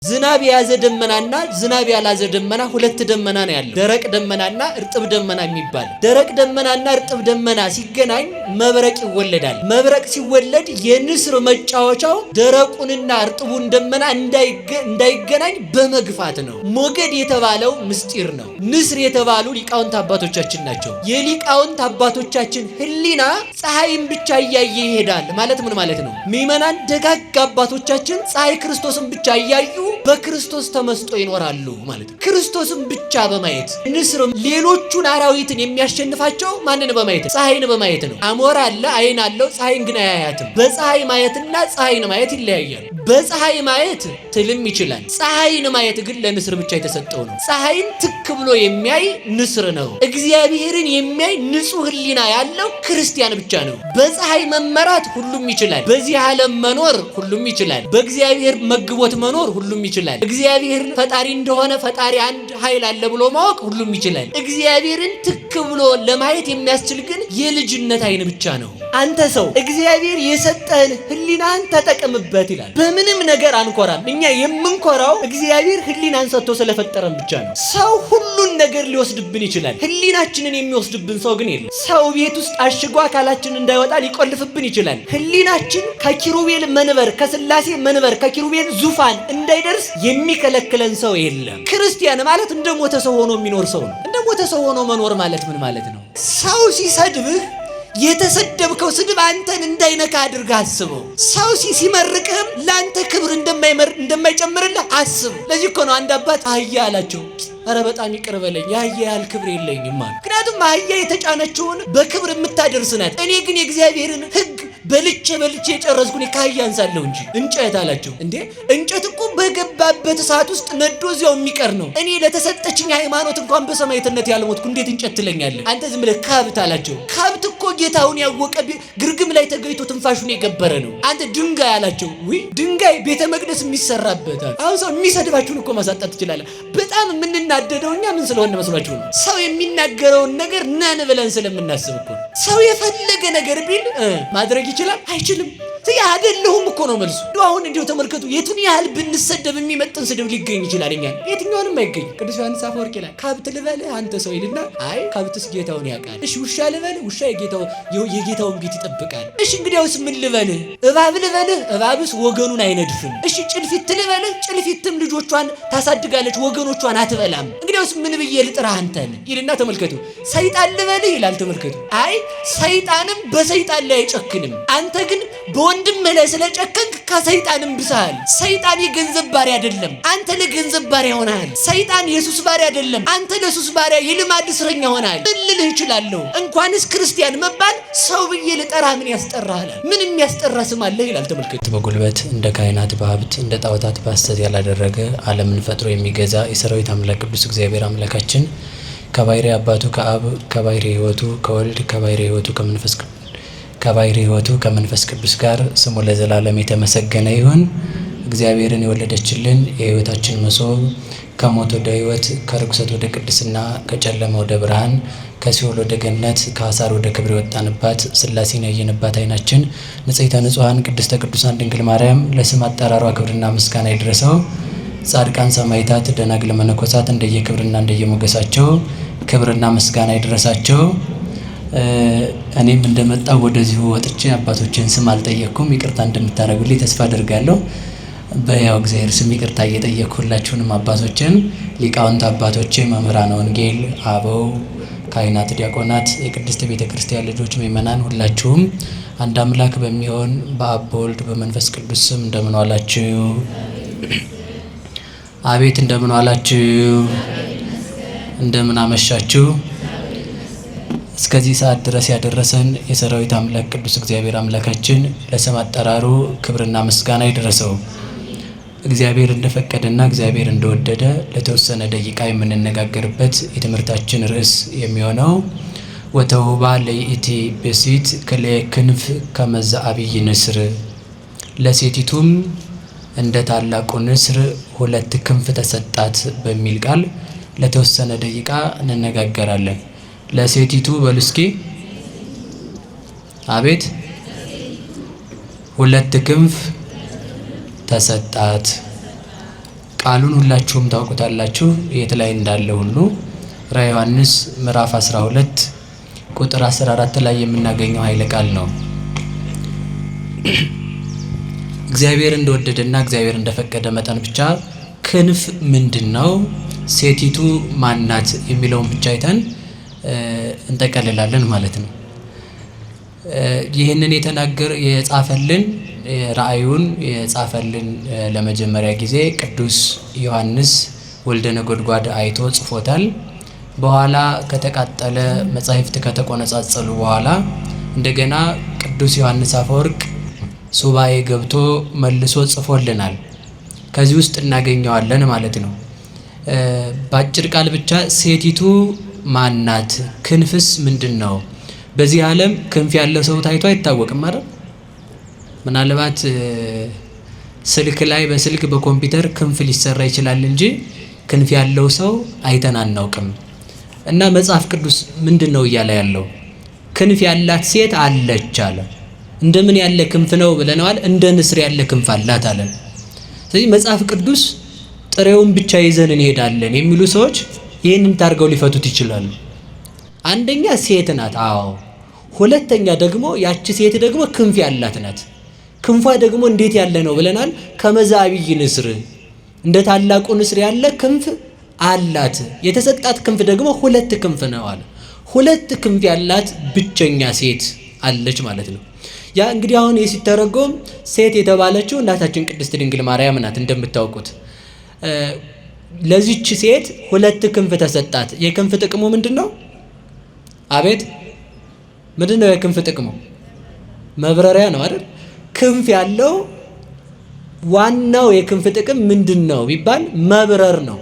ዝናብ የያዘ ደመናና ዝናብ ያላዘ ደመና ሁለት ደመና ነው ያለው። ደረቅ ደመናና እርጥብ ደመና የሚባል። ደረቅ ደመናና እርጥብ ደመና ሲገናኝ መብረቅ ይወለዳል። መብረቅ ሲወለድ የንስር መጫወቻው ደረቁንና እርጥቡን ደመና እንዳይገናኝ በመግፋት ነው። ሞገድ የተባለው ምስጢር ነው። ንስር የተባሉ ሊቃውንት አባቶቻችን ናቸው። የሊቃውንት አባቶቻችን ህሊና ፀሐይን ብቻ እያየ ይሄዳል ማለት ምን ማለት ነው? ምእመናን ደጋግ አባቶቻችን ፀሐይ ክርስቶስን ብቻ እያዩ በክርስቶስ ተመስጦ ይኖራሉ ማለት ነው። ክርስቶስን ብቻ በማየት ንስርም ሌሎቹን አራዊትን የሚያሸንፋቸው ማንን በማየት? ፀሐይን በማየት ነው። አሞራ አለ፣ አይን አለው፣ ፀሐይን ግን አያያትም። በፀሐይ ማየትና ፀሐይን ማየት ይለያያል። በፀሐይ ማየት ትልም ይችላል። ፀሐይን ማየት ግን ለንስር ብቻ የተሰጠው ነው። ፀሐይን ትክ ብሎ የሚያይ ንስር ነው። እግዚአብሔርን የሚያይ ንጹህ ህሊና ያለው ክርስቲያን ብቻ ነው። በፀሐይ መመራት ሁሉም ይችላል። በዚህ ዓለም መኖር ሁሉም ይችላል። በእግዚአብሔር መግቦት መኖር ሁሉም ይችላል። እግዚአብሔር ፈጣሪ እንደሆነ ፈጣሪ አንድ ኃይል አለ ብሎ ማወቅ ሁሉም ይችላል። እግዚአብሔርን ትክ ብሎ ለማየት የሚያስችል ግን የልጅነት አይን ብቻ ነው። አንተ ሰው እግዚአብሔር የሰጠህን ህሊናን ተጠቀምበት ይላል። በምንም ነገር አንኮራም። እኛ የምንኮራው እግዚአብሔር ህሊናን ሰጥቶ ስለፈጠረን ብቻ ነው። ሰው ሁሉን ነገር ሊወስድብን ይችላል። ህሊናችንን የሚወስድብን ሰው ግን የለም። ሰው ቤት ውስጥ አሽጎ አካላችን እንዳይወጣ ሊቆልፍብን ይችላል። ህሊናችን ከኪሩቤል መንበር፣ ከስላሴ መንበር፣ ከኪሩቤል ዙፋን እንዳይደርስ የሚከለክለን ሰው የለም። ክርስቲያን ማለት እንደ ሞተ ሰው ሆኖ የሚኖር ሰው ነው። እንደ ሞተ ሰው ሆኖ መኖር ማለት ምን ማለት ነው? ሰው ሲሰድብህ የተሰደብከው ስድብ አንተን እንዳይነካ አድርገህ አስበው። ሰው ሲመርቅህም ለአንተ ክብር እንደማይጨምርልህ አስብ። ለዚህ እኮ ነው አንድ አባት አህያ አላቸው፣ ኧረ በጣም ይቅር በለኝ የአህያ ያህል ክብር የለኝም አለ። ምክንያቱም አህያ የተጫነችውን በክብር የምታደርስ ናት። እኔ ግን የእግዚአብሔርን ሕግ በልቼ የጨረስኩኝ ከአህያ አንሳለሁ እንጂ። እንጨት አላቸው። እንዴ እንጨት እኮ በገባበት እሳት ውስጥ ነዶ እዚያው የሚቀር ነው። እኔ ለተሰጠችኝ ሃይማኖት እንኳን በሰማዕትነት ያልሞትኩ እንዴት እንጨት ትለኛለህ? አንተ ዝም ብለህ ከብት አላቸው። ከብት እኮ ጌታውን ያወቀ ግርግም ላይ ተገይቶ ትንፋሹን የገበረ ነው። አንተ ድንጋይ አላቸው። ውይ ድንጋይ ቤተ መቅደስ የሚሰራበት። አሁን ሰው የሚሰድባችሁን እኮ ማሳጣት ትችላለህ። በጣም የምንናደደው እኛ ምን ስለሆነ መስሏችሁ ነው? ሰው የሚናገረውን ነገር ነን ብለን ስለምናስብ እኮ። ሰው የፈለገ ነገር ቢል ማድረግ ይችላል አይችልም? አይደለሁም እኮ ነው መልሱ። አሁን እንዲሁ ተመልከቱ፣ የቱን ያህል ብንሰደብ የሚመጥን ስድብ ሊገኝ ይችላል። እኛ የትኛውንም አይገኝ። ቅዱስ ዮሐንስ አፈወርቅ ይላል ከብት ልበልህ አንተ ሰው ይልና፣ አይ ከብትስ ጌታውን ያውቃል። እሺ ውሻ ልበልህ፣ ውሻ የጌታውን ቤት ይጠብቃል። እሺ እንግዲያውስ ምን ልበልህ? እባብ ልበልህ፣ እባብስ ወገኑን አይነድፍም። እሺ ጭልፊት ልበልህ፣ ጭልፊትም ልጆቿን ታሳድጋለች ወገኖቿን አትበላም። እንግዲያውስ ምን ብዬ ልጥራህ አንተን ይልና፣ ተመልከቱ። ሰይጣን ልበልህ ይላል። ተመልከቱ። አይ ሰይጣንም በሰይጣን ላይ አይጨክንም። አንተ ግን በወንድምህ ላይ ስለጨከንክ ከሰይጣንም ብሰሃል። ሰይጣን የገንዘብ ባሪያ አይደለም፣ አንተ ለገንዘብ ባሪያ ሆነሃል። ሰይጣን የሱስ ባሪያ አይደለም፣ አንተ ለሱስ ባሪያ የልማድ እስረኛ ሆነሃል። ምን ልልህ እችላለሁ? እንኳንስ ክርስቲያን መባል ሰው ብዬ ልጠራ ምን ያስጠራሃል? ምን የሚያስጠራ ስም አለህ ይላል። ተመልከቱ። በጉልበት እንደ ካህናት በሀብት እንደ ጣዖታት በሐሰት ያላደረገ ዓለምን ፈጥሮ የሚገዛ የሰራዊት አምላክ ቅዱስ እግዚአብሔር አምላካችን ከባሕርይ አባቱ ከአብ ከባሕርይ ሕይወቱ ከወልድ ከባሕርይ ሕይወቱ ከመንፈስ ቅዱስ ጋር ስሙ ለዘላለም የተመሰገነ ይሁን። እግዚአብሔርን የወለደችልን የሕይወታችን መሶብ ከሞት ወደ ሕይወት ከርኩሰት ወደ ቅድስና ከጨለማ ወደ ብርሃን ከሲኦል ወደ ገነት ከአሳር ወደ ክብር የወጣንባት ሥላሴን ያየንባት ዓይናችን ንጽሕተ ንጹሐን ቅድስተ ቅዱሳን ድንግል ማርያም ለስም አጠራሯ ክብርና ምስጋና ይድረሰው። ጻድቃን ሰማዕታት ደናግል መነኮሳት እንደየክብርና እንደየሞገሳቸው ክብርና ምስጋና ይድረሳቸው። እኔም እንደመጣው ወደዚሁ ወጥቼ አባቶችን ስም አልጠየቅኩም። ይቅርታ እንደምታደርጉልኝ ተስፋ አደርጋለሁ። በያው እግዚአብሔር ስም ይቅርታ እየጠየቅኩላችሁንም አባቶችን ሊቃውንት አባቶቼ፣ መምህራን ወንጌል፣ አበው ካህናት፣ ዲያቆናት፣ የቅድስት ቤተ ክርስቲያን ልጆች፣ ምእመናን ሁላችሁም አንድ አምላክ በሚሆን በአብ በወልድ በመንፈስ ቅዱስ ስም እንደምን ዋላችሁ? አቤት እንደምን ዋላችሁ? እንደምን አመሻችሁ? እስከዚህ ሰዓት ድረስ ያደረሰን የሰራዊት አምላክ ቅዱስ እግዚአብሔር አምላካችን ለስም አጠራሩ ክብርና ምስጋና ይድረሰው። እግዚአብሔር እንደፈቀደና እግዚአብሔር እንደወደደ ለተወሰነ ደቂቃ የምንነጋገርበት የትምህርታችን ርዕስ የሚሆነው ወተውባ ለይእቲ ብእሲት ክልኤ ክንፍ ከመ ዘዐቢይ ንስር፣ ለሴቲቱም እንደ ታላቁ ንስር ሁለት ክንፍ ተሰጣት በሚል ቃል ለተወሰነ ደቂቃ እንነጋገራለን። ለሴቲቱ በሉ እስኪ አቤት ሁለት ክንፍ ተሰጣት። ቃሉን ሁላችሁም ታውቁታላችሁ። የት ላይ እንዳለ ሁሉ ራዕየ ዮሐንስ ምዕራፍ 12 ቁጥር 14 ላይ የምናገኘው ኃይለ ቃል ነው። እግዚአብሔር እንደወደደና እግዚአብሔር እንደፈቀደ መጠን ብቻ ክንፍ ምንድነው፣ ሴቲቱ ማናት የሚለውን ብቻ አይተን እንጠቀልላለን ማለት ነው። ይህንን የጻፈልን ራእዩን የጻፈልን ለመጀመሪያ ጊዜ ቅዱስ ዮሐንስ ወልደ ነጎድጓድ አይቶ ጽፎታል። በኋላ ከተቃጠለ መጻሕፍት ከተቆነጻጸሉ በኋላ እንደገና ቅዱስ ዮሐንስ አፈወርቅ ሱባኤ ገብቶ መልሶ ጽፎልናል። ከዚህ ውስጥ እናገኘዋለን ማለት ነው። በአጭር ቃል ብቻ ሴቲቱ ማናት? ክንፍስ ምንድነው? በዚህ ዓለም ክንፍ ያለው ሰው ታይቶ አይታወቅም አይደል? ምናልባት ስልክ ላይ በስልክ በኮምፒውተር ክንፍ ሊሰራ ይችላል እንጂ ክንፍ ያለው ሰው አይተን አናውቅም። እና መጽሐፍ ቅዱስ ምንድነው እያለ ያለው? ክንፍ ያላት ሴት አለች አለ። እንደምን ያለ ክንፍ ነው ብለናል? እንደ ንስር ያለ ክንፍ አላት አለ። ስለዚህ መጽሐፍ ቅዱስ ጥሬውን ብቻ ይዘን እንሄዳለን የሚሉ ሰዎች ይህንን ታርገው ሊፈቱት ይችላሉ። አንደኛ ሴት ናት። አዎ። ሁለተኛ ደግሞ ያቺ ሴት ደግሞ ክንፍ ያላት ናት። ክንፏ ደግሞ እንዴት ያለ ነው ብለናል? ከመዛቢይ ንስር እንደ ታላቁ ንስር ያለ ክንፍ አላት። የተሰጣት ክንፍ ደግሞ ሁለት ክንፍ ነው አለ። ሁለት ክንፍ ያላት ብቸኛ ሴት አለች ማለት ነው። ያ እንግዲህ አሁን ሲተረጎም ሴት የተባለችው እናታችን ቅድስት ድንግል ማርያም ናት። እንደምታውቁት ለዚች ሴት ሁለት ክንፍ ተሰጣት። የክንፍ ጥቅሙ ምንድነው? አቤት ምንድነው የክንፍ ጥቅሙ? መብረሪያ ነው አይደል? ክንፍ ያለው ዋናው የክንፍ ጥቅም ምንድነው ቢባል መብረር ነው።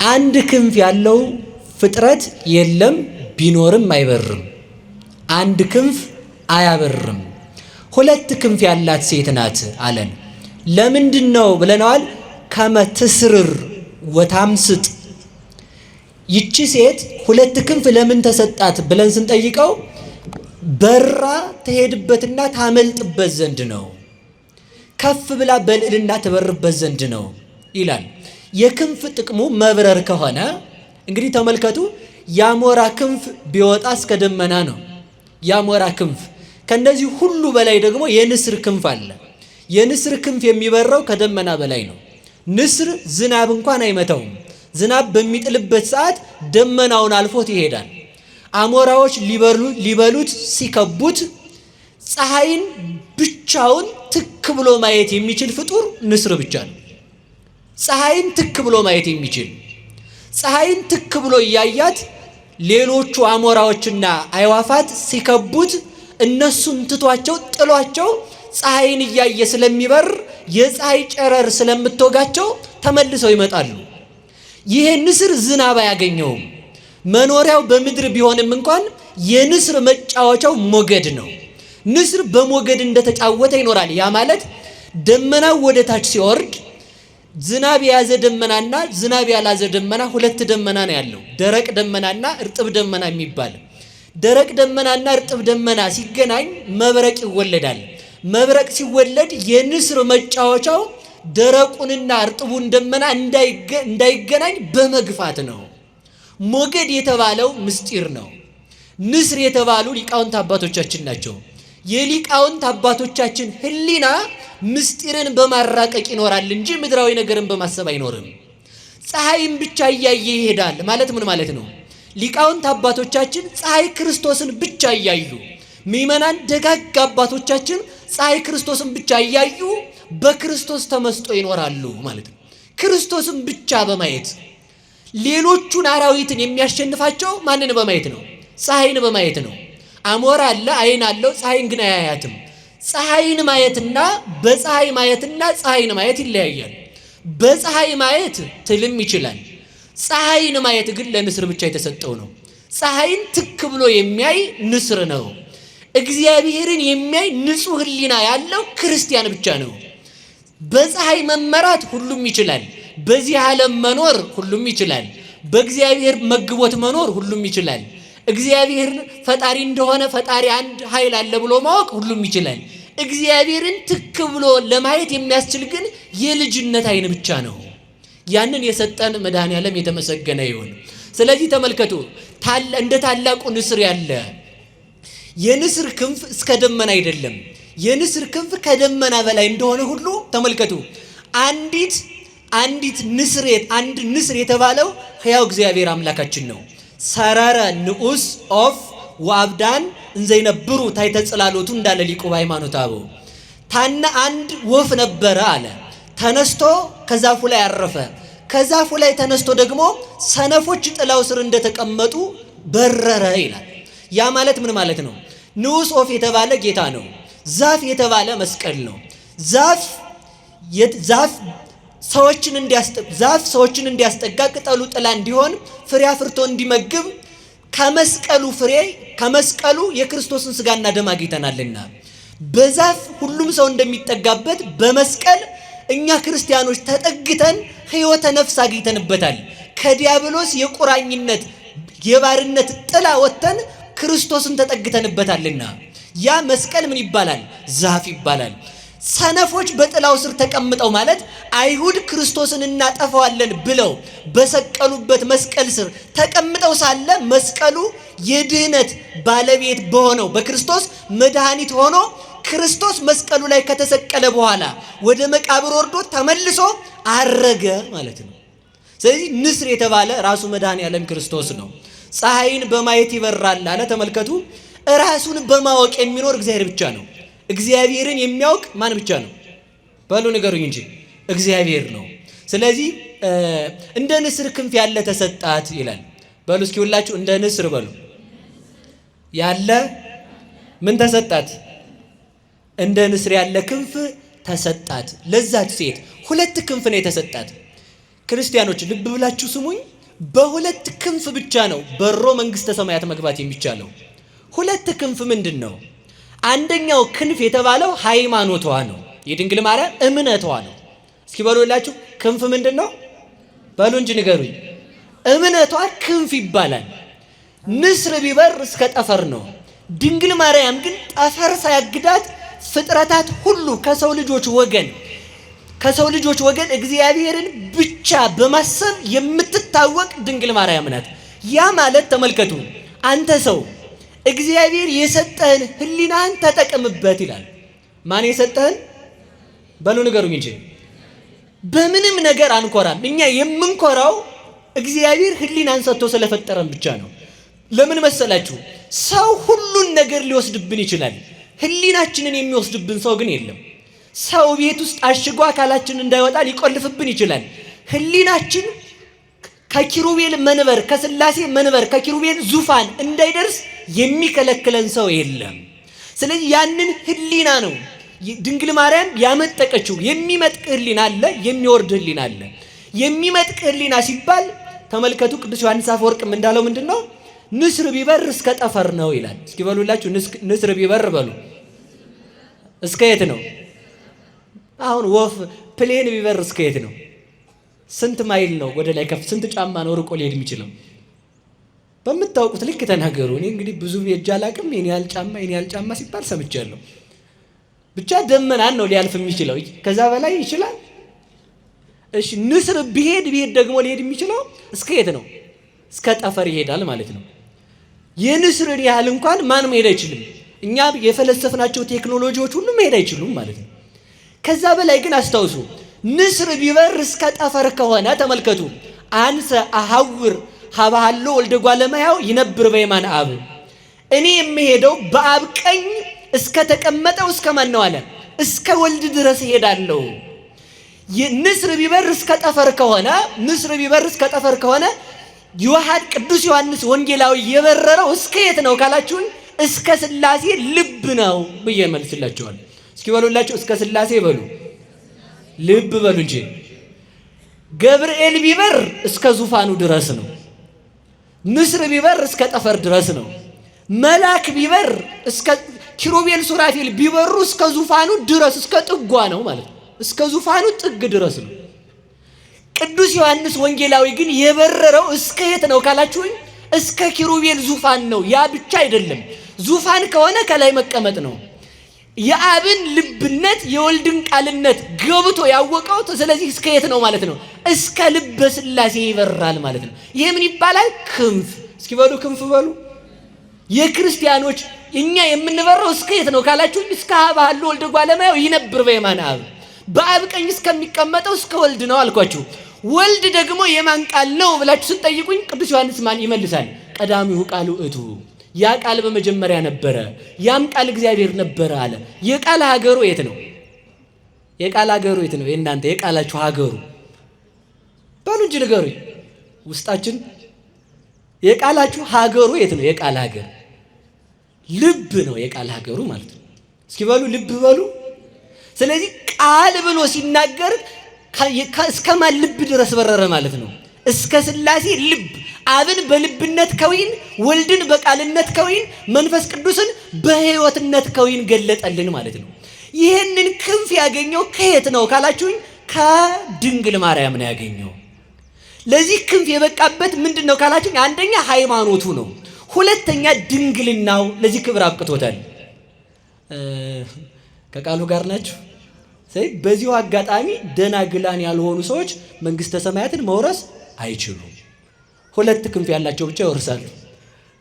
አንድ ክንፍ ያለው ፍጥረት የለም፣ ቢኖርም አይበርም። አንድ ክንፍ አያበርም። ሁለት ክንፍ ያላት ሴት ናት አለን። ለምንድነው ብለናል? ከመትስርር ወታምስጥ። ይቺ ሴት ሁለት ክንፍ ለምን ተሰጣት ብለን ስንጠይቀው በራ ትሄድበትና ታመልጥበት ዘንድ ነው። ከፍ ብላ በልዕልና ትበርበት ዘንድ ነው ይላል። የክንፍ ጥቅሙ መብረር ከሆነ እንግዲህ ተመልከቱ፣ ያሞራ ክንፍ ቢወጣ እስከ ደመና ነው። ያሞራ ክንፍ ከነዚህ ሁሉ በላይ ደግሞ የንስር ክንፍ አለ። የንስር ክንፍ የሚበረው ከደመና በላይ ነው። ንስር ዝናብ እንኳን አይመታውም። ዝናብ በሚጥልበት ሰዓት ደመናውን አልፎት ይሄዳል። አሞራዎች ሊበሉት ሲከቡት ፀሐይን ብቻውን ትክ ብሎ ማየት የሚችል ፍጡር ንስር ብቻ ነው። ፀሐይን ትክ ብሎ ማየት የሚችል፣ ፀሐይን ትክ ብሎ እያያት ሌሎቹ አሞራዎችና አይዋፋት ሲከቡት እነሱን ትቷቸው ጥሏቸው ፀሐይን እያየ ስለሚበር የፀሐይ ጨረር ስለምትወጋቸው ተመልሰው ይመጣሉ። ይሄ ንስር ዝናብ አያገኘውም። መኖሪያው በምድር ቢሆንም እንኳን የንስር መጫወቻው ሞገድ ነው። ንስር በሞገድ እንደተጫወተ ይኖራል። ያ ማለት ደመናው ወደ ታች ሲወርድ ዝናብ የያዘ ደመናና ዝናብ ያላዘ ደመና ሁለት ደመና ነው ያለው። ደረቅ ደመናና እርጥብ ደመና የሚባል። ደረቅ ደመናና እርጥብ ደመና ሲገናኝ መብረቅ ይወለዳል። መብረቅ ሲወለድ የንስር መጫወቻው ደረቁንና እርጥቡን ደመና እንዳይገናኝ በመግፋት ነው። ሞገድ የተባለው ምስጢር ነው። ንስር የተባሉ ሊቃውንት አባቶቻችን ናቸው። የሊቃውንት አባቶቻችን ሕሊና ምስጢርን በማራቀቅ ይኖራል እንጂ ምድራዊ ነገርን በማሰብ አይኖርም። ፀሐይን ብቻ እያየ ይሄዳል ማለት ምን ማለት ነው? ሊቃውንት አባቶቻችን ፀሐይ ክርስቶስን ብቻ እያዩ፣ ምእመናን ደጋግ አባቶቻችን ፀሐይ ክርስቶስን ብቻ እያዩ በክርስቶስ ተመስጦ ይኖራሉ ማለት ነው። ክርስቶስን ብቻ በማየት ሌሎቹን አራዊትን የሚያሸንፋቸው ማንን በማየት ነው? ፀሐይን በማየት ነው። አሞራ አለ፣ አይን አለው፣ ፀሐይን ግን አያያትም። ፀሐይን ማየትና በፀሐይ ማየትና ፀሐይን ማየት ይለያያል። በፀሐይ ማየት ትልም ይችላል። ፀሐይን ማየት ግን ለንስር ብቻ የተሰጠው ነው። ፀሐይን ትክ ብሎ የሚያይ ንስር ነው። እግዚአብሔርን የሚያይ ንጹሕ ሕሊና ያለው ክርስቲያን ብቻ ነው። በፀሐይ መመራት ሁሉም ይችላል። በዚህ ዓለም መኖር ሁሉም ይችላል። በእግዚአብሔር መግቦት መኖር ሁሉም ይችላል። እግዚአብሔር ፈጣሪ እንደሆነ ፈጣሪ አንድ ኃይል አለ ብሎ ማወቅ ሁሉም ይችላል። እግዚአብሔርን ትክ ብሎ ለማየት የሚያስችል ግን የልጅነት አይን ብቻ ነው። ያንን የሰጠን መድኃኔዓለም የተመሰገነ ይሁን። ስለዚህ ተመልከቱ እንደ ታላቁ ንስር ያለ የንስር ክንፍ እስከ ደመና አይደለም፣ የንስር ክንፍ ከደመና በላይ እንደሆነ ሁሉ ተመልከቱ አንድ ንስር የተባለው ሕያው እግዚአብሔር አምላካችን ነው። ሰረረ ንዑስ ኦፍ ወአብዳን እንዘይነብሩ ታሕተ ጽላሎቱ እንዳለ ሊቁ በሃይማኖተ አበው አንድ ወፍ ነበረ አለ። ተነስቶ ከዛፉ ላይ አረፈ። ከዛፉ ላይ ተነስቶ ደግሞ ሰነፎች ጥላው ስር እንደተቀመጡ በረረ ይላል። ያ ማለት ምን ማለት ነው? ንዑስ ኦፍ የተባለ ጌታ ነው። ዛፍ የተባለ መስቀል ነው። ዛፍ ሰዎችን እንዲያስጠጋ ቅጠሉ ጥላ እንዲሆን ፍሬ አፍርቶ እንዲመግብ ከመስቀሉ የክርስቶስን ስጋና ደም አግኝተናልና በዛፍ ሁሉም ሰው እንደሚጠጋበት በመስቀል እኛ ክርስቲያኖች ተጠግተን ሕይወተ ነፍስ አግኝተንበታል። ከዲያብሎስ የቁራኝነት የባርነት ጥላ ወጥተን ክርስቶስን ተጠግተንበታልና ያ መስቀል ምን ይባላል? ዛፍ ይባላል። ሰነፎች በጥላው ስር ተቀምጠው ማለት አይሁድ ክርስቶስን እናጠፋዋለን ብለው በሰቀሉበት መስቀል ስር ተቀምጠው ሳለ መስቀሉ የድህነት ባለቤት በሆነው በክርስቶስ መድኃኒት ሆኖ ክርስቶስ መስቀሉ ላይ ከተሰቀለ በኋላ ወደ መቃብር ወርዶ ተመልሶ አረገ ማለት ነው። ስለዚህ ንስር የተባለ ራሱ መድኃኔዓለም ክርስቶስ ነው። ፀሐይን በማየት ይበራል አለ። ተመልከቱ ራሱን በማወቅ የሚኖር እግዚአብሔር ብቻ ነው። እግዚአብሔርን የሚያውቅ ማን ብቻ ነው? በሉ ንገሩኝ እንጂ እግዚአብሔር ነው። ስለዚህ እንደ ንስር ክንፍ ያለ ተሰጣት ይላል። በሉ እስኪ ሁላችሁ እንደ ንስር በሉ ያለ ምን ተሰጣት? እንደ ንስር ያለ ክንፍ ተሰጣት። ለዛች ሴት ሁለት ክንፍ ነው የተሰጣት። ክርስቲያኖች ልብ ብላችሁ ስሙኝ። በሁለት ክንፍ ብቻ ነው በሮ መንግስተ ሰማያት መግባት የሚቻለው። ሁለት ክንፍ ምንድን ነው? አንደኛው ክንፍ የተባለው ሃይማኖቷ ነው። የድንግል ማርያም እምነቷ ነው። እስኪ በሉላችሁ ክንፍ ምንድን ነው? በሉ እንጂ ንገሩኝ። እምነቷ ክንፍ ይባላል። ንስር ቢበር እስከ ጠፈር ነው። ድንግል ማርያም ግን ጠፈር ሳያግዳት ፍጥረታት ሁሉ ከሰው ልጆች ወገን እግዚአብሔርን ብቻ በማሰብ የምትታወቅ ድንግል ማርያም ናት። ያ ማለት ተመልከቱ አንተ ሰው እግዚአብሔር የሰጠህን ህሊናን ተጠቀምበት ይላል። ማን የሰጠህን? በሉ ንገሩኝ እንጂ። በምንም ነገር አንኮራም። እኛ የምንኮራው እግዚአብሔር ህሊናን ሰጥቶ ስለፈጠረን ብቻ ነው። ለምን መሰላችሁ? ሰው ሁሉን ነገር ሊወስድብን ይችላል። ህሊናችንን የሚወስድብን ሰው ግን የለም። ሰው ቤት ውስጥ አሽጎ አካላችን እንዳይወጣ ሊቆልፍብን ይችላል። ህሊናችን ከኪሩቤል መንበር ከስላሴ መንበር ከኪሩቤል ዙፋን እንዳይደርስ የሚከለክለን ሰው የለም። ስለዚህ ያንን ህሊና ነው ድንግል ማርያም ያመጠቀችው። የሚመጥቅ ህሊና አለ፣ የሚወርድ ህሊና አለ። የሚመጥቅ ህሊና ሲባል ተመልከቱ ቅዱስ ዮሐንስ አፈወርቅም እንዳለው ምንድነው? ንስር ቢበር እስከ ጠፈር ነው ይላል። እስኪ በሉላችሁ ንስር ቢበር በሉ እስከ የት ነው? አሁን ወፍ ፕሌን ቢበር እስከ የት ነው? ስንት ማይል ነው ወደ ላይ ከፍ? ስንት ጫማ ነው ርቆ ሊሄድ የሚችለው? በምታውቁት ልክ ተናገሩ። እኔ እንግዲህ ብዙ ሄጄ አላቅም። የኔ ያህል ጫማ ሲባል ሰምቻለሁ። ብቻ ደመናን ነው ሊያልፍ የሚችለው። ከዛ በላይ ይችላል? እሺ ንስር ቢሄድ ደግሞ ሊሄድ የሚችለው እስከ የት ነው? እስከ ጠፈር ይሄዳል ማለት ነው። የንስርን ያህል እንኳን ማን መሄድ አይችልም። እኛ የፈለሰፍናቸው ቴክኖሎጂዎች ሁሉ መሄድ አይችሉም ማለት ነው። ከዛ በላይ ግን አስታውሱ ንስር ቢበር እስከ ጠፈር ከሆነ ተመልከቱ አንሰ አሐውር ሀባሃሎ ወልደ እጓለ እመሕያው ይነብር በየማነ አብ። እኔ የምሄደው በአብ ቀኝ እስከ ተቀመጠው እስከ ማን ነው አለ? እስከ ወልድ ድረስ እሄዳለሁ። ንስር ቢበር እስከ ጠፈር ከሆነ ቅዱስ ዮሐንስ ወንጌላዊ የበረረው እስከ የት ነው ካላችሁን? እስከ ስላሴ ልብ ነው ብዬ መልስላችኋለሁ። እስኪ በሉላችሁ እስከ ስላሴ በሉ፣ ልብ በሉ እንጂ። ገብርኤል ቢበር እስከ ዙፋኑ ድረስ ነው። ንስር ቢበር እስከ ጠፈር ድረስ ነው። መልአክ ቢበር እስከ ኪሩቤል ሱራፌል ቢበሩ እስከ ዙፋኑ ድረስ እስከ ጥጓ ነው ማለት ነው። እስከ ዙፋኑ ጥግ ድረስ ነው። ቅዱስ ዮሐንስ ወንጌላዊ ግን የበረረው እስከ የት ነው ካላችሁኝ? እስከ ኪሩቤል ዙፋን ነው። ያ ብቻ አይደለም። ዙፋን ከሆነ ከላይ መቀመጥ ነው። የአብን ልብነት የወልድን ቃልነት ገብቶ ያወቀው ስለዚህ እስከ የት ነው ማለት ነው? እስከ ልበ ሥላሴ ይበራል ማለት ነው። ይሄ ምን ይባላል? ክንፍ። እስኪ በሉ ክንፍ በሉ። የክርስቲያኖች እኛ የምንበረው እስከ የት ነው ካላችሁ እስከ አብ ሀሎ ወልደ እጓለ እመሕያው ይነብር በየማነ አብ፣ በአብ ቀኝ እስከሚቀመጠው እስከ ወልድ ነው አልኳችሁ። ወልድ ደግሞ የማን ቃል ነው ብላችሁ ስትጠይቁኝ ቅዱስ ዮሐንስ ማን ይመልሳል? ቀዳሚሁ ቃል ውእቱ፣ ያ ቃል በመጀመሪያ ነበረ፣ ያም ቃል እግዚአብሔር ነበረ አለ። የቃል ሀገሩ የት ነው? የቃል ሀገሩ የት ነው? የእናንተ የቃላችሁ ሀገሩ በሉ እንጂ ንገሩኝ። ውስጣችን የቃላችሁ ሀገሩ የት ነው? የቃል ሀገር ልብ ነው። የቃል ሀገሩ ማለት ነው። እስኪ በሉ ልብ በሉ። ስለዚህ ቃል ብሎ ሲናገር እስከማን ልብ ድረስ በረረ ማለት ነው? እስከ ሥላሴ ልብ። አብን በልብነት ከዊን፣ ወልድን በቃልነት ከዊን፣ መንፈስ ቅዱስን በሕይወትነት ከዊን ገለጠልን ማለት ነው። ይህንን ክንፍ ያገኘው ከየት ነው ካላችሁኝ ከድንግል ማርያም ነው ያገኘው። ለዚህ ክንፍ የበቃበት ምንድን ነው ካላችሁኝ አንደኛ ሃይማኖቱ ነው፣ ሁለተኛ ድንግልናው ለዚህ ክብር አብቅቶታል። ከቃሉ ጋር ናችሁ? በዚሁ አጋጣሚ ደናግላን ያልሆኑ ሰዎች መንግስተ ሰማያትን መውረስ አይችሉም። ሁለት ክንፍ ያላቸው ብቻ ይወርሳሉ።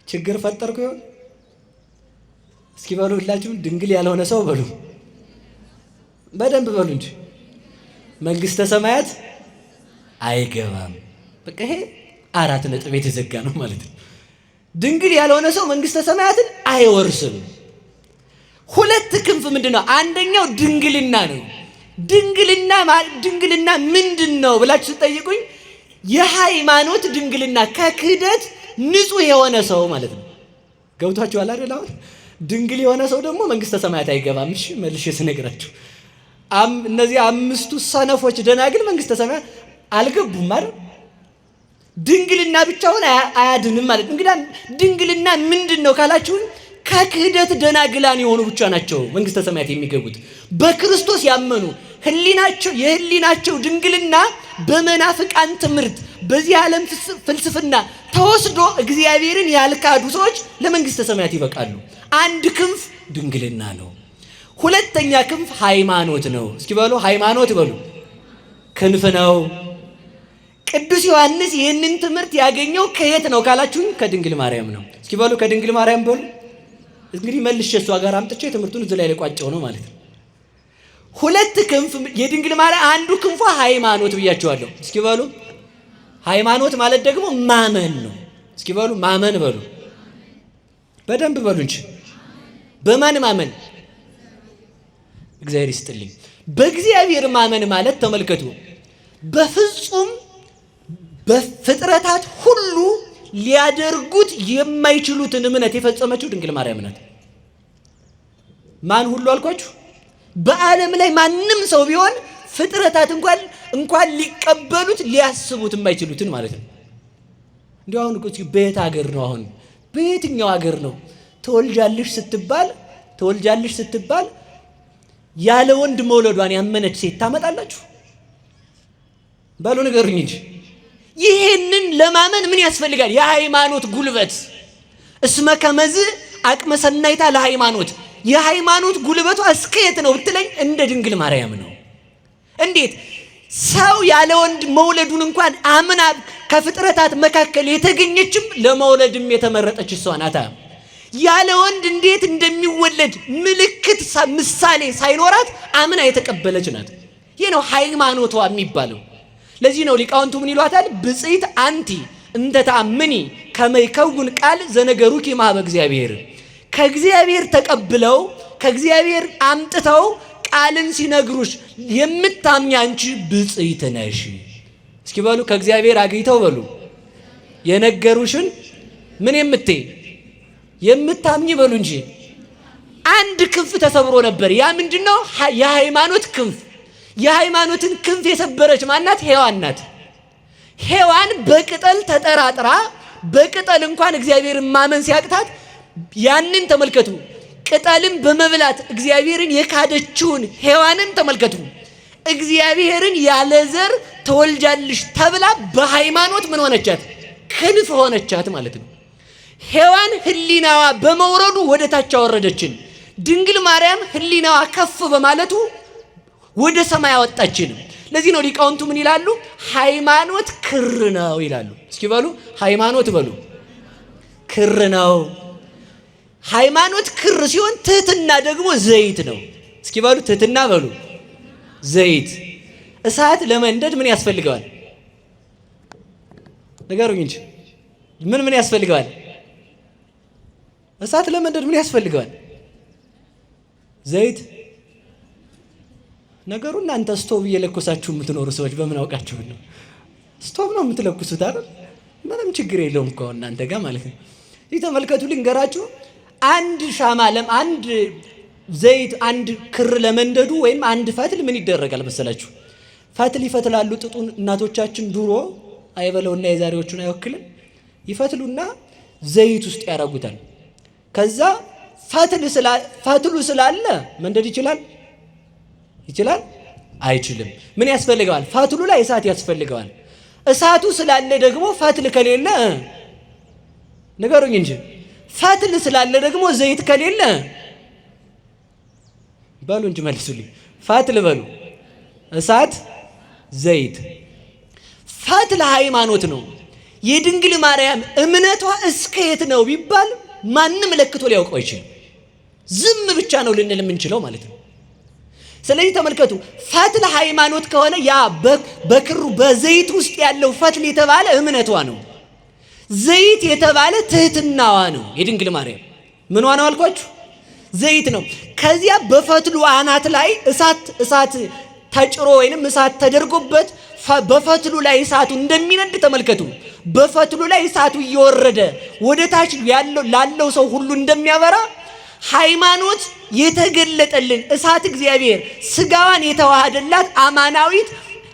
ችግር ፈጠርኩ ይሆን? እስኪ በሉ ሁላችሁም ድንግል ያልሆነ ሰው በሉ፣ በደንብ በሉ እንጂ መንግስተ ሰማያት አይገባም። በቃ ይሄ 4 ነጥብ የተዘጋ ነው ማለት ነው። ድንግል ያልሆነ ሰው መንግስተ ሰማያትን አይወርስም። ሁለት ክንፍ ምንድነው? አንደኛው ድንግልና ነው። ድንግልና ምንድን ነው ብላችሁ ስትጠይቁኝ የሃይማኖት ድንግልና ከክህደት ንጹህ የሆነ ሰው ማለት ነው። ገብቷችኋል አይደል? አሁን ድንግል የሆነ ሰው ደግሞ መንግስተ ሰማያት አይገባም። እሺ መልሼ ስነግራችሁ እነዚህ 5ቱ ሰነፎች ደናግል መንግስተ ሰማያት አልገቡም አይደል? ድንግልና ብቻውን አያድንም ማለት። እንግዲህ ድንግልና ምንድን ነው ካላችሁን ከክህደት ደናግላን የሆኑ ብቻ ናቸው መንግስተ ሰማያት የሚገቡት። በክርስቶስ ያመኑ የህሊናቸው ድንግልና በመናፍቃን ትምህርት በዚህ ዓለም ፍልስፍና ተወስዶ እግዚአብሔርን ያልካዱ ሰዎች ለመንግስተ ሰማያት ይበቃሉ። አንድ ክንፍ ድንግልና ነው። ሁለተኛ ክንፍ ሃይማኖት ነው። እስኪ በሉ ሃይማኖት በሉ። ክንፍ ነው። ቅዱስ ዮሐንስ ይህንን ትምህርት ያገኘው ከየት ነው ካላችሁኝ ከድንግል ማርያም ነው። እስኪ በሉ ከድንግል ማርያም በሉ። እንግዲህ መልሼ እሷ ጋር አምጥቼ ትምህርቱን እዚህ ላይ ልቋጨው ነው ማለት ነው። ሁለት ክንፍ የድንግል ማርያም አንዱ ክንፏ ሃይማኖት ብያቸዋለሁ። እስኪ በሉ ሃይማኖት ማለት ደግሞ ማመን ነው። እስኪ በሉ ማመን በሉ፣ በደንብ በሉ እንጂ በማን ማመን? እግዚአብሔር ይስጥልኝ። በእግዚአብሔር ማመን ማለት ተመልከቱ፣ በፍጹም በፍጥረታት ሁሉ ሊያደርጉት የማይችሉትን እምነት የፈጸመችው ድንግል ማርያም ናት። ማን ሁሉ አልኳችሁ? በዓለም ላይ ማንም ሰው ቢሆን ፍጥረታት እንኳን ሊቀበሉት ሊያስቡት የማይችሉትን ማለት ነው። እንዲሁ አሁን በየት ሀገር ነው? አሁን በየትኛው ሀገር ነው ተወልጃለሽ ስትባል ያለ ወንድ መውለዷን ያመነች ሴት ታመጣላችሁ? በሉ ንገሩኝ እንጂ። ይሄንን ለማመን ምን ያስፈልጋል? የሃይማኖት ጉልበት። እስመ ከመዝ አቅመ ሰናይታ ለሃይማኖት። የሃይማኖት ጉልበቷ እስከ የት ነው ብትለኝ እንደ ድንግል ማርያም ነው። እንዴት? ሰው ያለ ወንድ መውለዱን እንኳን አምና ከፍጥረታት መካከል የተገኘችም ለመውለድም የተመረጠች እሷ ናት። ያለ ወንድ እንዴት እንደሚወለድ ምልክት ምሳሌ ሳይኖራት አምና የተቀበለች ናት። ይህ ነው ሃይማኖቷ የሚባለው። ለዚህ ነው ሊቃውንቱ ምን ይሏታል? ብጽዕት አንቲ እንተ ተአምኒ ከመ ይከውን ቃል ዘነገሩኪ እምኀበ እግዚአብሔር። ከእግዚአብሔር ተቀብለው ከእግዚአብሔር አምጥተው ቃልን ሲነግሩሽ የምታምኚ አንቺ ብጽዕት ነሽ። እስኪ በሉ ከእግዚአብሔር አግኝተው በሉ የነገሩሽን ምን የምታምኚ በሉ እንጂ። አንድ ክንፍ ተሰብሮ ነበር። ያ ምንድነው? የሃይማኖት ክንፍ። የሃይማኖትን ክንፍ የሰበረች ማናት? ሔዋን ናት። ሔዋን በቅጠል ተጠራጥራ በቅጠል እንኳን እግዚአብሔርን ማመን ሲያቅታት ያንን ተመልከቱ። ቅጠልን በመብላት እግዚአብሔርን የካደችውን ሔዋንን ተመልከቱ። እግዚአብሔርን ያለ ዘር ተወልጃለሽ ተብላ በሃይማኖት ምን ሆነቻት? ክንፍ ሆነቻት ማለት ነው። ሔዋን ህሊናዋ በመውረዱ ወደ ታች አወረደችን። ድንግል ማርያም ህሊናዋ ከፍ በማለቱ ወደ ሰማይ አወጣችን። ለዚህ ነው ሊቃውንቱ ምን ይላሉ? ሃይማኖት ክር ነው ይላሉ። እስኪ በሉ ሃይማኖት በሉ ክር ነው። ሃይማኖት ክር ሲሆን ትህትና ደግሞ ዘይት ነው። እስኪ በሉ ትህትና በሉ ዘይት። እሳት ለመንደድ ምን ያስፈልገዋል? ንገሩኝ እንጂ ምን ያስፈልገዋል? እሳት ለመንደድ ምን ያስፈልገዋል? ዘይት። ነገሩ እናንተ ስቶቭ እየለኮሳችሁ የምትኖሩ ሰዎች በምን አውቃችሁ ነው? ስቶቭ ነው የምትለኩሱት አይደል? ምንም ችግር የለውም እኮ እናንተ ጋር ማለት ነው። ይህ ተመልከቱ፣ ልንገራችሁ። አንድ ሻማ አንድ ዘይት አንድ ክር ለመንደዱ ወይም አንድ ፈትል ምን ይደረጋል መሰላችሁ? ፈትል ይፈትላሉ ጥጡን እናቶቻችን ድሮ አይበለውና የዛሬዎቹን አይወክልም። ይፈትሉና ዘይት ውስጥ ያረጉታል። ከዛ ፈትሉ ስላለ መንደድ ይችላል? አይችልም። ምን ያስፈልገዋል? ፈትሉ ላይ እሳት ያስፈልገዋል። እሳቱ ስላለ ደግሞ ፈትል ከሌለ ንገሩኝ እንጂ ፈትል ስላለ ደግሞ ዘይት ከሌለ በሉ እንጂ መልሱልኝ። ፈትል በሉ እሳት ዘይት። ፈትል ሃይማኖት ነው። የድንግል ማርያም እምነቷ እስከ የት ነው ቢባል ማንም ለክቶ ሊያውቀው አይችልም። ዝም ብቻ ነው ልንል የምንችለው ማለት ነው። ስለዚህ ተመልከቱ፣ ፈትል ሃይማኖት ከሆነ ያ በክሩ በዘይት ውስጥ ያለው ፈትል የተባለ እምነቷ ነው። ዘይት የተባለ ትህትናዋ ነው። የድንግል ማርያም ምኗ ነው አልኳችሁ? ዘይት ነው። ከዚያ በፈትሉ አናት ላይ እሳት ተጭሮ ወይንም እሳት ተደርጎበት በፈትሉ ላይ እሳቱ እንደሚነድ ተመልከቱ። በፈትሉ ላይ እሳቱ እየወረደ ወደ ታች ላለው ሰው ሁሉ እንደሚያበራ ሃይማኖት የተገለጠልን እሳት እግዚአብሔር ስጋዋን የተዋሃደላት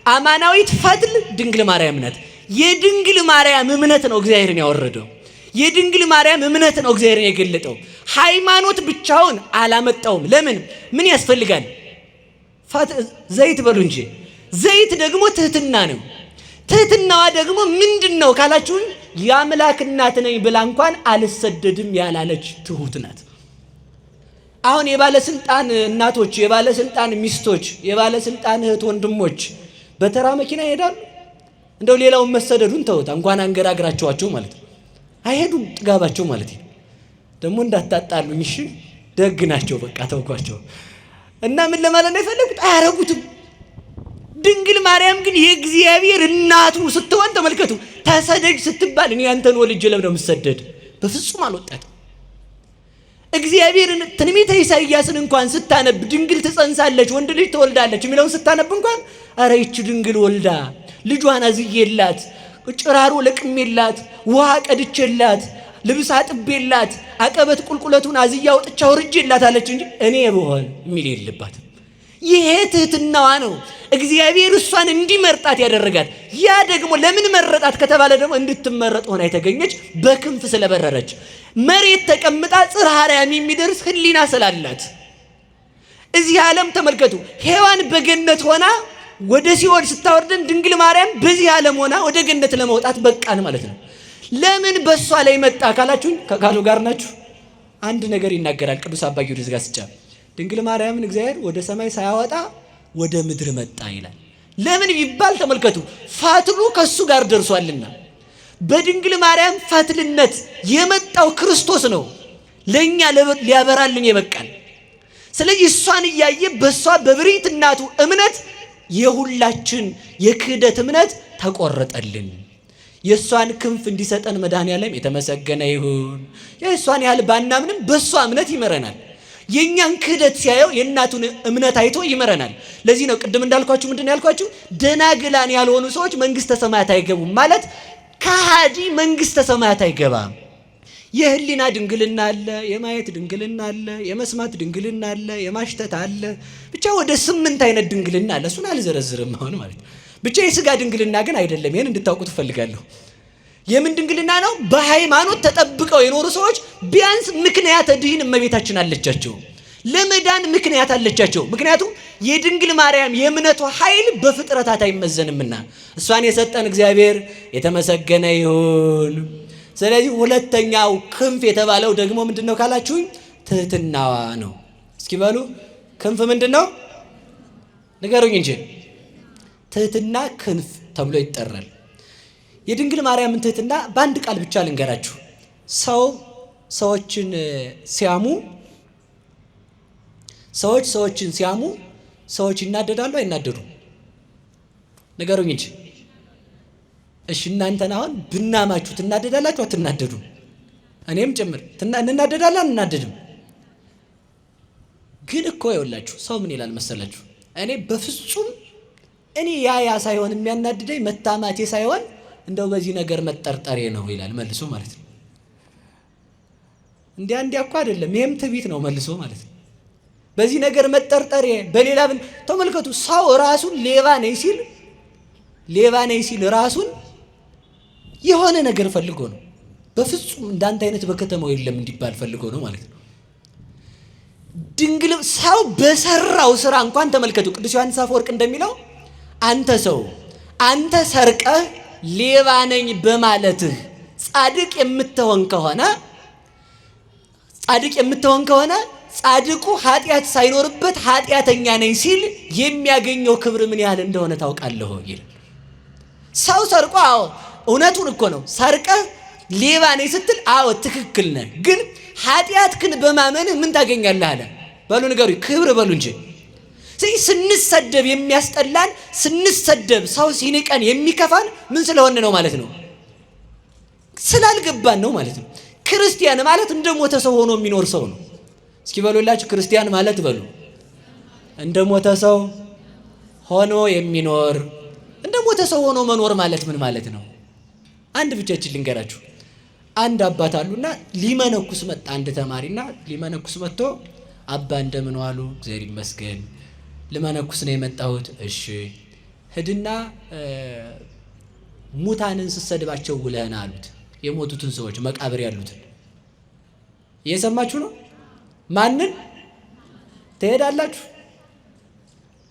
አማናዊት ፈትል ድንግል ማርያም ናት። የድንግል ማርያም እምነት ነው እግዚአብሔርን ያወረደው። የድንግል ማርያም እምነት ነው እግዚአብሔርን የገለጠው። ሃይማኖት ብቻውን አላመጣውም። ለምን? ምን ያስፈልጋል? ዘይት በሉ እንጂ። ዘይት ደግሞ ትህትና ነው። ትህትናዋ ደግሞ ምንድን ነው ካላችሁኝ፣ የአምላክ እናት ነኝ ብላ እንኳን አልሰደድም ያላለች ትሁት ናት። አሁን የባለስልጣን እናቶች፣ የባለስልጣን ሚስቶች፣ የባለስልጣን እህት ወንድሞች በተራ መኪና ይሄዳሉ። እንደው ሌላውን መሰደዱን ተውት፣ እንኳን አንገራግራቸዋቸው ማለት ነው። አይሄዱም፣ ጥጋባቸው ማለት ነው። ደግሞ እንዳታጣሉኝ እሺ፣ ደግ ናቸው፣ በቃ ተውኳቸው። እና ምን ለማለት ነው የፈለጉት? አያረጉትም። ድንግል ማርያም ግን የእግዚአብሔር እናቱ ስትሆን ተመልከቱ፣ ተሰደጅ ስትባል እኔ አንተን ወልጄ ለምን ነው የምሰደድ? በፍጹም አልወጣትም። እግዚአብሔርን ትንቢተ ኢሳይያስን እንኳን ስታነብ ድንግል ትጸንሳለች ወንድ ልጅ ትወልዳለች የሚለውን ስታነብ እንኳን አረ ይች ድንግል ወልዳ ልጇን አዝዬላት ጭራሮ ለቅሜላት ውሃ ቀድቼላት ልብስ አጥቤላት አቀበት ቁልቁለቱን አዝያ አውጥቻ ወርጄላት አለች እንጂ እኔ ብሆን የሚል የለባትም። ይሄ ትህትናዋ ነው እግዚአብሔር እሷን እንዲመርጣት ያደረጋት። ያ ደግሞ ለምን መረጣት ከተባለ ደግሞ እንድትመረጥ ሆና የተገኘች በክንፍ ስለበረረች መሬት ተቀምጣ ጽርሐ አርያም የሚደርስ ህሊና ስላላት። እዚህ ዓለም ተመልከቱ፣ ሔዋን በገነት ሆና ወደ ሲኦል ስታወርደን ድንግል ማርያም በዚህ ዓለም ሆና ወደ ገነት ለመውጣት በቃን ማለት ነው። ለምን በሷ ላይ መጣ ካላችሁኝ፣ ከቃሉ ጋር ናችሁ። አንድ ነገር ይናገራል ቅዱስ አባ ጊዮርጊስ ዘጋስጫ። ድንግል ማርያምን እግዚአብሔር ወደ ሰማይ ሳያወጣ ወደ ምድር መጣ ይላል። ለምን ቢባል ተመልከቱ፣ ፈትሉ ከሱ ጋር ደርሷልና። በድንግል ማርያም ፈትልነት የመጣው ክርስቶስ ነው ለኛ ሊያበራልን የበቃል። ስለዚህ እሷን እያየ በሷ በብሪት እናቱ እምነት የሁላችን የክህደት እምነት ተቆረጠልን። የሷን ክንፍ እንዲሰጠን መድኃኔዓለም የተመሰገነ ይሁን። የሷን ያህል ባናምንም በሷ እምነት ይመረናል። የኛን ክህደት ሲያየው የእናቱን እምነት አይቶ ይመረናል። ለዚህ ነው ቅድም እንዳልኳችሁ ምንድን ያልኳችሁ ደናግላን ያልሆኑ ሰዎች መንግስተ ሰማያት አይገቡም ማለት ከሃዲ መንግስተ ሰማያት አይገባም። የህሊና ድንግልና አለ፣ የማየት ድንግልና አለ፣ የመስማት ድንግልና አለ፣ የማሽተት አለ። ብቻ ወደ 8 አይነት ድንግልና አለ። እሱን አልዘረዝርም አሁን ማለት ብቻ የስጋ ድንግልና ግን አይደለም። ይሄን እንድታውቁት ፈልጋለሁ። የምን ድንግልና ነው? በሃይማኖት ተጠብቀው የኖሩ ሰዎች ቢያንስ ምክንያት ድህን እመቤታችን አለቻቸው፣ ለመዳን ምክንያት አለቻቸው። ምክንያቱም የድንግል ማርያም የእምነቷ ኃይል በፍጥረታት አይመዘንምና እሷን የሰጠን እግዚአብሔር የተመሰገነ ይሁን። ስለዚህ ሁለተኛው ክንፍ የተባለው ደግሞ ምንድነው ካላችሁኝ ትህትናዋ ነው። እስኪ በሉ ክንፍ ምንድነው? ንገሩኝ እንጂ። ትህትና ክንፍ ተብሎ ይጠራል። የድንግል ማርያምን ትህትና በአንድ ቃል ብቻ ልንገራችሁ። ሰዎችን ሲያሙ ሰዎች ይናደዳሉ አይናደዱም? ንገሩኝ እንጂ። እሺ እናንተን አሁን ብናማችሁ ትናደዳላችሁ አትናደዱም? እኔም ጭምር እንናደዳለን አንናደድም? ግን እኮ ይኸውላችሁ ሰው ምን ይላል መሰላችሁ? እኔ በፍጹም ያ ሳይሆን የሚያናድደኝ መታማቴ ሳይሆን እንደው በዚህ ነገር መጠርጠሬ ነው ይላል መልሶ ማለት ነው። እንዲያ እኮ አይደለም፣ ይሄም ትዕቢት ነው መልሶ ማለት ነው። በዚህ ነገር መጠርጠሬ በሌላ ተመልከቱ። ሰው ራሱን ሌባ ነኝ ሲል ራሱን የሆነ ነገር ፈልጎ ነው። በፍጹም እንዳንተ አይነት በከተማው የለም እንዲባል ፈልጎ ነው ማለት ነው። ድንግል ሰው በሰራው ስራ እንኳን ተመልከቱ። ቅዱስ ዮሐንስ አፈወርቅ እንደሚለው አንተ ሰርቀህ ሌባ ነኝ በማለትህ ጻድቅ የምትሆን ከሆነ ጻድቁ ኃጢአት ሳይኖርበት ኃጢአተኛ ነኝ ሲል የሚያገኘው ክብር ምን ያህል እንደሆነ ታውቃለህ ይላል። ሰው ሰርቆ እውነቱን እኮ ነው። ሰርቀህ ሌባ ነኝ ስትል ትክክል ነህ፣ ግን ኃጢአትህን በማመንህ ምን ታገኛለህ አለ። በሉ ንገሩኝ፣ ክብር በሉ እንጂ። ስንሰደብ የሚያስጠላን ሰው ሲንቀን የሚከፋን ምን ስለሆነ ነው ማለት ነው? ስላልገባን ነው ማለት ነው። ክርስቲያን ማለት እንደ ሞተ ሰው ሆኖ የሚኖር ሰው ነው። እስኪ በሉላችሁ ክርስቲያን ማለት በሉ እንደ ሞተ ሰው ሆኖ የሚኖር። እንደ ሞተ ሰው ሆኖ መኖር ማለት ምን ማለት ነው? አንድ ብቻችን ልንገራችሁ። አንድ አባት አሉና ሊመነኩስ መጣ። አንድ ተማሪና ሊመነኩስ መጥቶ አባ እንደምን ዋሉ? እግዚአብሔር ይመስገን፣ ልመነኩስ ነው የመጣሁት። እሺ ሂድና ሙታንን ስትሰድባቸው ውለህና አሉት። የሞቱትን ሰዎች መቃብር ያሉትን እየሰማችሁ ነው? ማንን ትሄዳላችሁ?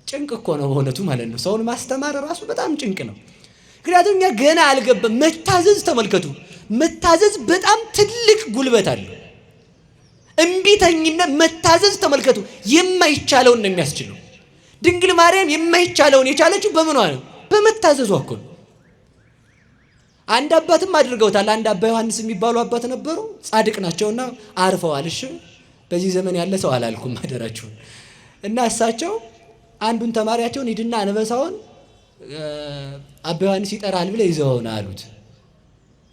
ጭንቅ እኮ ነው በእውነቱ ማለት ነው። ሰውን ማስተማር ራሱ በጣም ጭንቅ ነው። ምክንያቱም እኛ ገና አልገባም። መታዘዝ ተመልከቱ፣ መታዘዝ በጣም ትልቅ ጉልበት አለው። እምቢተኝነት መታዘዝ ተመልከቱ፣ የማይቻለውን ነው የሚያስችለው። ድንግል ማርያም የማይቻለውን የቻለችው በምኗ ነው? በመታዘዟ እኮ ነው። አንድ አባትም አድርገውታል። አንድ አባ ዮሐንስ የሚባሉ አባት ነበሩ። ጻድቅ ናቸውና አርፈዋል። እሺ በዚህ ዘመን ያለ ሰው አላልኩም አደራችሁን። እና እሳቸው አንዱን ተማሪያቸውን ሂድና አንበሳውን አባ ዮሐንስ ይጠራል ብለ ይዘውና አሉት።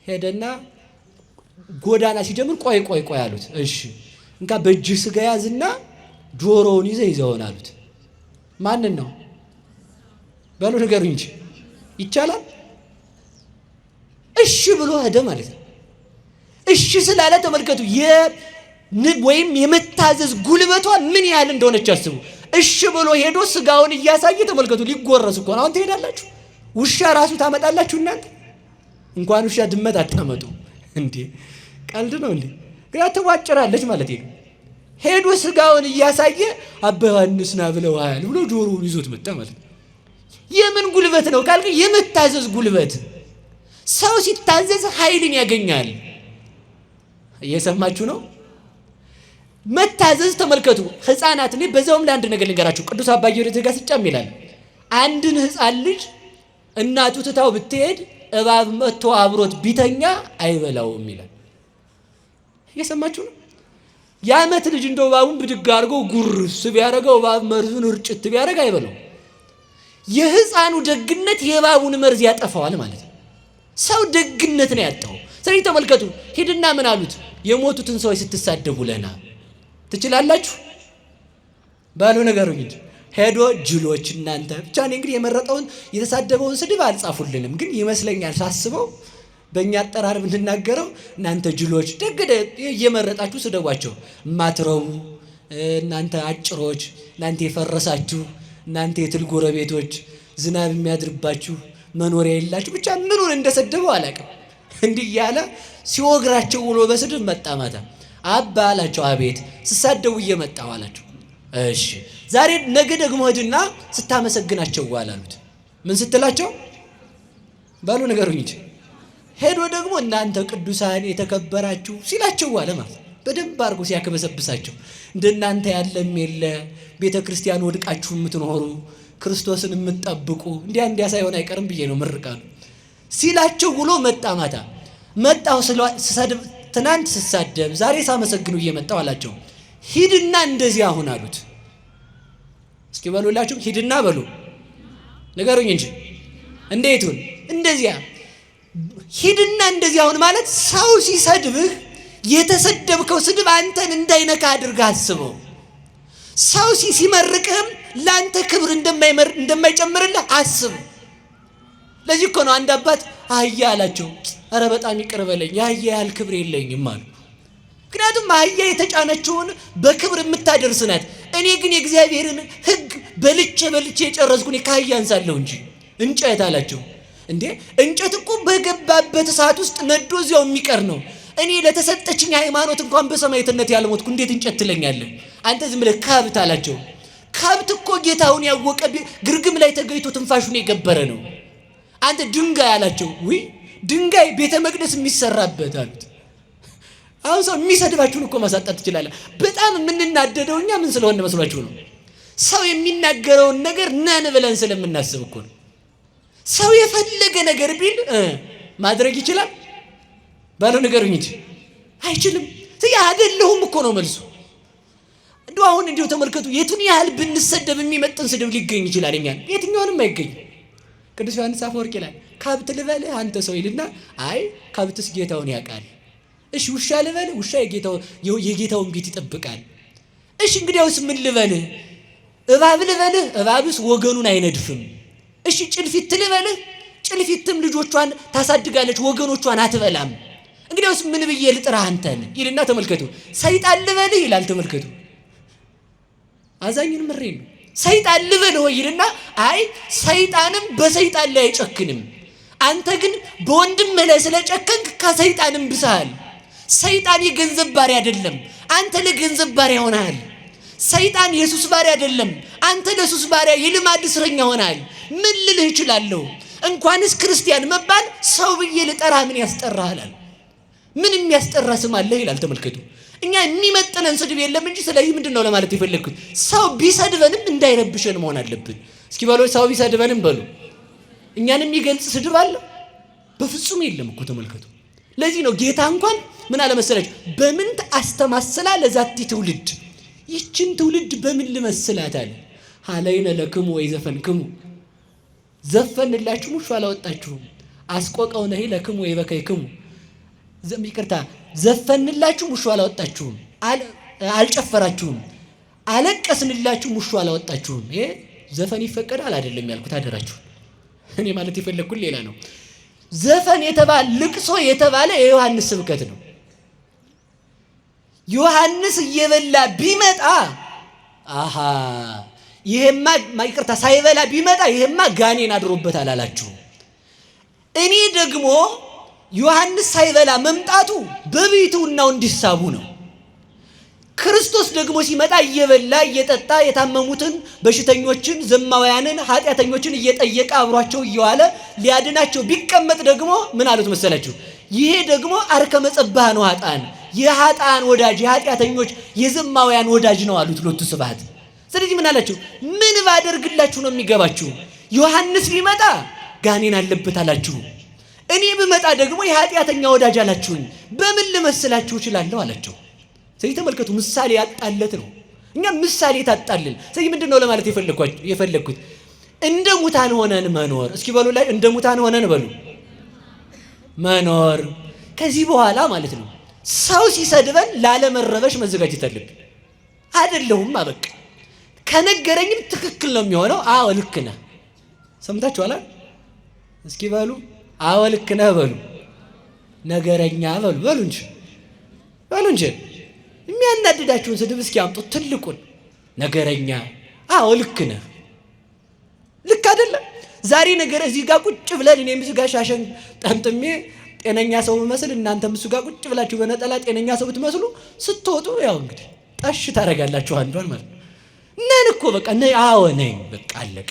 ሄደና ጎዳና ሲጀምር ቆይ አሉት። እሺ እንካ በእጅህ ስጋ ያዝና ጆሮውን ይዘውና አሉት። ማንን ነው በሉ ንገሩኝ እንጂ ይቻላል? እሺ ብሎ ሄደ ማለት ነው። እሺ ስላለ ተመልከቱ ወይም የመታዘዝ ጉልበቷ ምን ያህል እንደሆነች አስቡ። እሺ ብሎ ሄዶ ስጋውን እያሳየ ተመልከቱ። ሊጎረስ እኮ ነው። አሁን ትሄዳላችሁ፣ ውሻ ራሱ ታመጣላችሁ እናንተ። እንኳን ውሻ ድመት አታመጡ እንዴ! ቀልድ ነው እንዴ? ግራ ትዋጭራለች ማለት ነው። ሄዶ ስጋውን እያሳየ አባ ዮሐንስ ና ብለዋል ብሎ ጆሮውን ይዞት መጣ ማለት ነው። የምን ጉልበት ነው ካልከ የመታዘዝ ጉልበት። ሰው ሲታዘዝ ኃይልን ያገኛል። እየሰማችሁ ነው? መታዘዝ ተመልከቱ። ህፃናት እኔ በዛውም ለአንድ ነገር ልንገራችሁ። ቅዱስ አባ ጊዮርጊስ ዘጋስጫም ይላል አንድን ህፃን ልጅ እናቱ ትታው ብትሄድ እባብ መጥቶ አብሮት ቢተኛ አይበላውም ይላል። እየሰማችሁ ነው? የዓመት ልጅ እንደው እባቡን ብድግ አድርጎ ጉርስ ቢያደርገው እባብ መርዙን እርጭት ቢያደርግ አይበላው። የህፃኑ ደግነት የእባቡን መርዝ ያጠፋዋል ማለት ነው። ሰው ደግነት ነው ያጣው። ስለዚህ ተመልከቱ። ሂድና ምን አሉት? የሞቱትን ሰዎች ስትሳደቡ ለና ትችላላችሁ ባሉ ነገሩኝ እንጂ ሄዶ ጅሎች እናንተ ብቻ። እኔ እንግዲህ የመረጠውን የተሳደበውን ስድብ አልጻፉልንም፣ ግን ይመስለኛል ሳስበው በእኛ አጠራር ብንናገረው እናንተ ጅሎች ደግደ እየመረጣችሁ ስደቧቸው። ማትረቡ እናንተ አጭሮች፣ እናንተ የፈረሳችሁ፣ እናንተ የትል ጎረቤቶች፣ ዝናብ የሚያድርባችሁ መኖሪያ የላችሁ። ብቻ ምኑን እንደሰደበው አላውቅም። እንዲህ እያለ ሲወግራቸው ውሎ በስድብ መጣ ማታ። አባ አላቸው። አቤት ስሳደቡ እየመጣሁ አላቸው። እሺ ዛሬ ነገ ደግሞ ሂድና ስታመሰግናቸው አላሉት። ምን ስትላቸው ባሉ ነገሩኝ እንጂ ሄዶ ደግሞ እናንተ ቅዱሳን የተከበራችሁ ሲላቸው አለ ማለት በደንብ አድርጎ ሲያከበሰብሳቸው እንደናንተ ያለም የለ ቤተ ክርስቲያን ወድቃችሁ የምትኖሩ ክርስቶስን የምትጠብቁ እንዲያ ሳይሆን አይቀርም ብዬ ነው ምርቃሉ ሲላቸው ውሎ መጣ። ማታ መጣው ስሰድብ ትናንት ስሳደብ ዛሬ ሳመሰግኑ እየመጣው አላቸው። ሂድና እንደዚህ አሁን አሉት። እስኪ በሉላችሁ ሂድና በሉ ንገሩኝ እንጂ እንዴቱን እንደዚያ ሂድና እንደዚህ አሁን ማለት ሰው ሲሰድብህ የተሰደብከው ስድብ አንተን እንዳይነካ አድርገህ አስበው። ሰው ሲመርቅህም ላንተ ክብር እንደማይጨምርልህ አስብ። ለዚህ እኮ ነው አንድ አባት አህያ አላቸው። ኧረ በጣም ይቅር በለኝ የአህያ ያህል ክብር የለኝም አሉ። ምክንያቱም አህያ የተጫነችውን በክብር የምታደርስ ናት። እኔ ግን የእግዚአብሔርን ሕግ በልቼ የጨረስኩኝ ከአህያ አንሳለሁ እንጂ እንጨት አላቸው። እንዴ እንጨት እኮ በገባበት እሳት ውስጥ ነዶ እዚያው የሚቀር ነው። እኔ ለተሰጠችኝ ሃይማኖት እንኳን በሰማዕትነት ያልሞትኩ እንዴት እንጨት ትለኛለህ አንተ ዝም ብለህ ከብት አላቸው። ከብት እኮ ጌታውን ያወቀ ግርግም ላይ ተገይቶ ትንፋሹን የገበረ ነው። አንተ ድንጋይ አላቸው። ውይ ድንጋይ ቤተ መቅደስ የሚሰራበት አሉት። አሁን ሰው የሚሰድባችሁን እኮ ማሳጣት ትችላለህ። በጣም የምንናደደው እኛ ምን ስለሆነ መስሏችሁ ነው? ሰው የሚናገረውን ነገር ነን ብለን ስለምናስብ እኮ ነው። ሰው የፈለገ ነገር ቢል ማድረግ ይችላል ባለው ነገሩኝ እንጂ አይችልም። አይደለሁም እኮ ነው መልሱ። እንደው አሁን እንዲሁ ተመልከቱ የቱን ያህል ብንሰደብ የሚመጥን ስድብ ሊገኝ ይችላል። እኛ የትኛውንም አይገኝ። ቅዱስ ዮሐንስ አፈወርቅ ይላል ከብት ልበልህ አንተ ሰው ይልና አይ ከብትስ ጌታውን ያውቃል። እሺ ውሻ ልበልህ ውሻ የጌታውን ቤት ይጠብቃል። እሺ እንግዲያውስ ምን ልበልህ? እባብ ልበልህ እባብስ ወገኑን አይነድፍም። እሺ ጭልፊት ልበልህ ጭልፊትም ልጆቿን ታሳድጋለች ወገኖቿን አትበላም። እንግዲያውስ ምን ብዬ ልጥራህ አንተን ይልና ተመልከቱ። ሰይጣን ልበልህ ይላል ተመልከቱ። አዛኝን ምሬን ነው ሰይጣን ልበልህ ይልና አይ ሰይጣንም በሰይጣን ላይ አይጨክንም። አንተ ግን በወንድምህ ላይ ስለጨከንክ ከሰይጣንም ብሰሃል። ሰይጣን የገንዘብ ባሪያ አይደለም፣ አንተ ለገንዘብ ባሪያ ሆነሃል። ሰይጣን የሱስ ባሪያ አይደለም፣ አንተ ለሱስ ባሪያ የልማድ እስረኛ ሆነሃል። ምን ልልህ እችላለሁ? እንኳንስ ክርስቲያን መባል ሰው ብዬ ልጠራ ምን ያስጠራሃል? ምን የሚያስጠራ ስም አለ ይላል ተመልከቱ። እኛ የሚመጥነን ስድብ የለም እንጂ ስለዚህ ምንድነው ለማለት የፈለኩት ሰው ቢሰድበንም እንዳይረብሸን መሆን አለብን። እስኪ በሉ ሰው ቢሰድበንም በሉ እኛን የሚገልጽ ስድብ አለ? በፍጹም የለም እኮ ተመልከቱ። ለዚህ ነው ጌታ እንኳን ምን አለ መሰላችሁ በምን አስተማሰላ ለዛቲ ትውልድ ይችን ትውልድ በምን ልመስላት አለ። ሀለይነ ለክሙ ወይ ዘፈንክሙ ዘፈንላችሁ ሙሾ አላወጣችሁም። አስቆቀውነ ለክሙ ወይ በከይክሙ ይቅርታ ዘፈንላችሁ ሙሾ አላወጣችሁም፣ አልጨፈራችሁም። አለቀስንላችሁ ሙሾ አላወጣችሁም። ይሄ ዘፈን ይፈቀዳል አይደለም ያልኩት አደራችሁ። እኔ ማለት የፈለኩት ሌላ ነው። ዘፈን የተባለ ልቅሶ የተባለ የዮሐንስ ስብከት ነው። ዮሐንስ እየበላ ቢመጣ አሃ ይሄማ ይቅርታ ሳይበላ ቢመጣ ይሄማ ጋኔን አድሮበታል አላችሁ። እኔ ደግሞ ዮሐንስ ሳይበላ መምጣቱ በቤቱናው እንዲሳቡ ነው። ክርስቶስ ደግሞ ሲመጣ እየበላ እየጠጣ የታመሙትን በሽተኞችን ዘማውያንን ኃጢአተኞችን እየጠየቀ አብሯቸው እየዋለ ሊያድናቸው ቢቀመጥ ደግሞ ምን አሉት መሰላችሁ? ይሄ ደግሞ አርከ መጸባህ ነው ኃጥአን የኃጥአን ወዳጅ የኃጢአተኞች የዘማውያን ወዳጅ ነው አሉት ሎቱ ስብሐት። ስለዚህ ምን አላችሁ? ምን ባደርግላችሁ ነው የሚገባችሁ? ዮሐንስ ቢመጣ ጋኔን አለበት አላችሁ፣ እኔ ብመጣ ደግሞ የኃጢአተኛ ወዳጅ አላችሁኝ። በምን ልመስላችሁ እችላለሁ አላቸው። ስለዚህ ተመልከቱ ምሳሌ ያጣለት ነው። እኛ ምሳሌ ታጣልን። ስለዚህ ምንድነው ለማለት የፈለኩት እንደ ሙታን ሆነን መኖር። እስኪ በሉ ላይ እንደ ሙታን ሆነን በሉ መኖር። ከዚህ በኋላ ማለት ነው ሰው ሲሰድበን ላለመረበሽ መዘጋጀት አለብን። አይደለሁም አበቃ ከነገረኝም ትክክል ነው የሚሆነው። አዎ ልክ ነህ። ሰምታችኋል? እስኪ በሉ አዎ ልክ ነህ በሉ። ነገረኛ በሉ እንጂ የሚያናድዳችሁን ስድብ እስኪ አምጡት። ትልቁን ነገረኛ። አዎ ልክ ነህ። ልክ አይደለም? ዛሬ ነገር እዚህ ጋር ቁጭ ብለን እኔም እዚህ ጋር ሻሸን ጠምጥሜ ጤነኛ ሰው መስል እናንተም እሱ ጋር ቁጭ ብላችሁ በነጠላ ጤነኛ ሰው ብትመስሉ ስትወጡ ያው እንግዲህ ጠሽ ታረጋላችሁ አንዷን ማለት ነን እኮ በቃ ነይ። አዎ ነኝ በቃ አለቀ።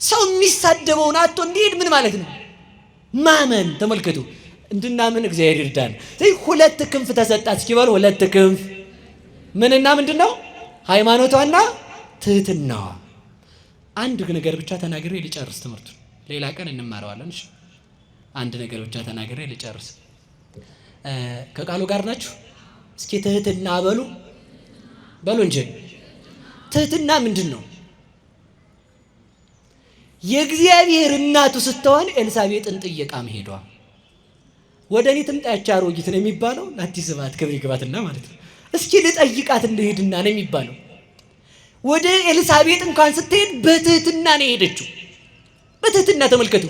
ሰው የሚሳደበውን አጥቶ እንዲሄድ ምን ማለት ነው? ማመን። ተመልከቱ እንድናምን እግዚአብሔር ይርዳን። ስለዚህ ሁለት ክንፍ ተሰጣት። እስኪ በሉ ሁለት ክንፍ ምንና ምንድን ነው? ሃይማኖቷና ትህትናዋ። አንድ ነገር ብቻ ተናግሬ ልጨርስ ትምህርቱን፣ ሌላ ቀን እንማረዋለን። እሺ አንድ ነገር ብቻ ተናግሬ ልጨርስ። ከቃሉ ጋር ናችሁ? እስኪ ትህትና በሉ እንጂ ትህትና ምንድን ነው? የእግዚአብሔር እናቱ ስትሆን ኤልሳቤጥን ጥየቃ መሄዷ። ወደ እኔ ትምጣ ያች አሮጊት ነው የሚባለው። ለአዲስ ስብሐት ክብር ይግባትና ማለት ነው። እስኪ ልጠይቃት እንደሄድና ነው የሚባለው። ወደ ኤልሳቤጥ እንኳን ስትሄድ በትህትና ነው የሄደችው። በትህትና ተመልከቱ።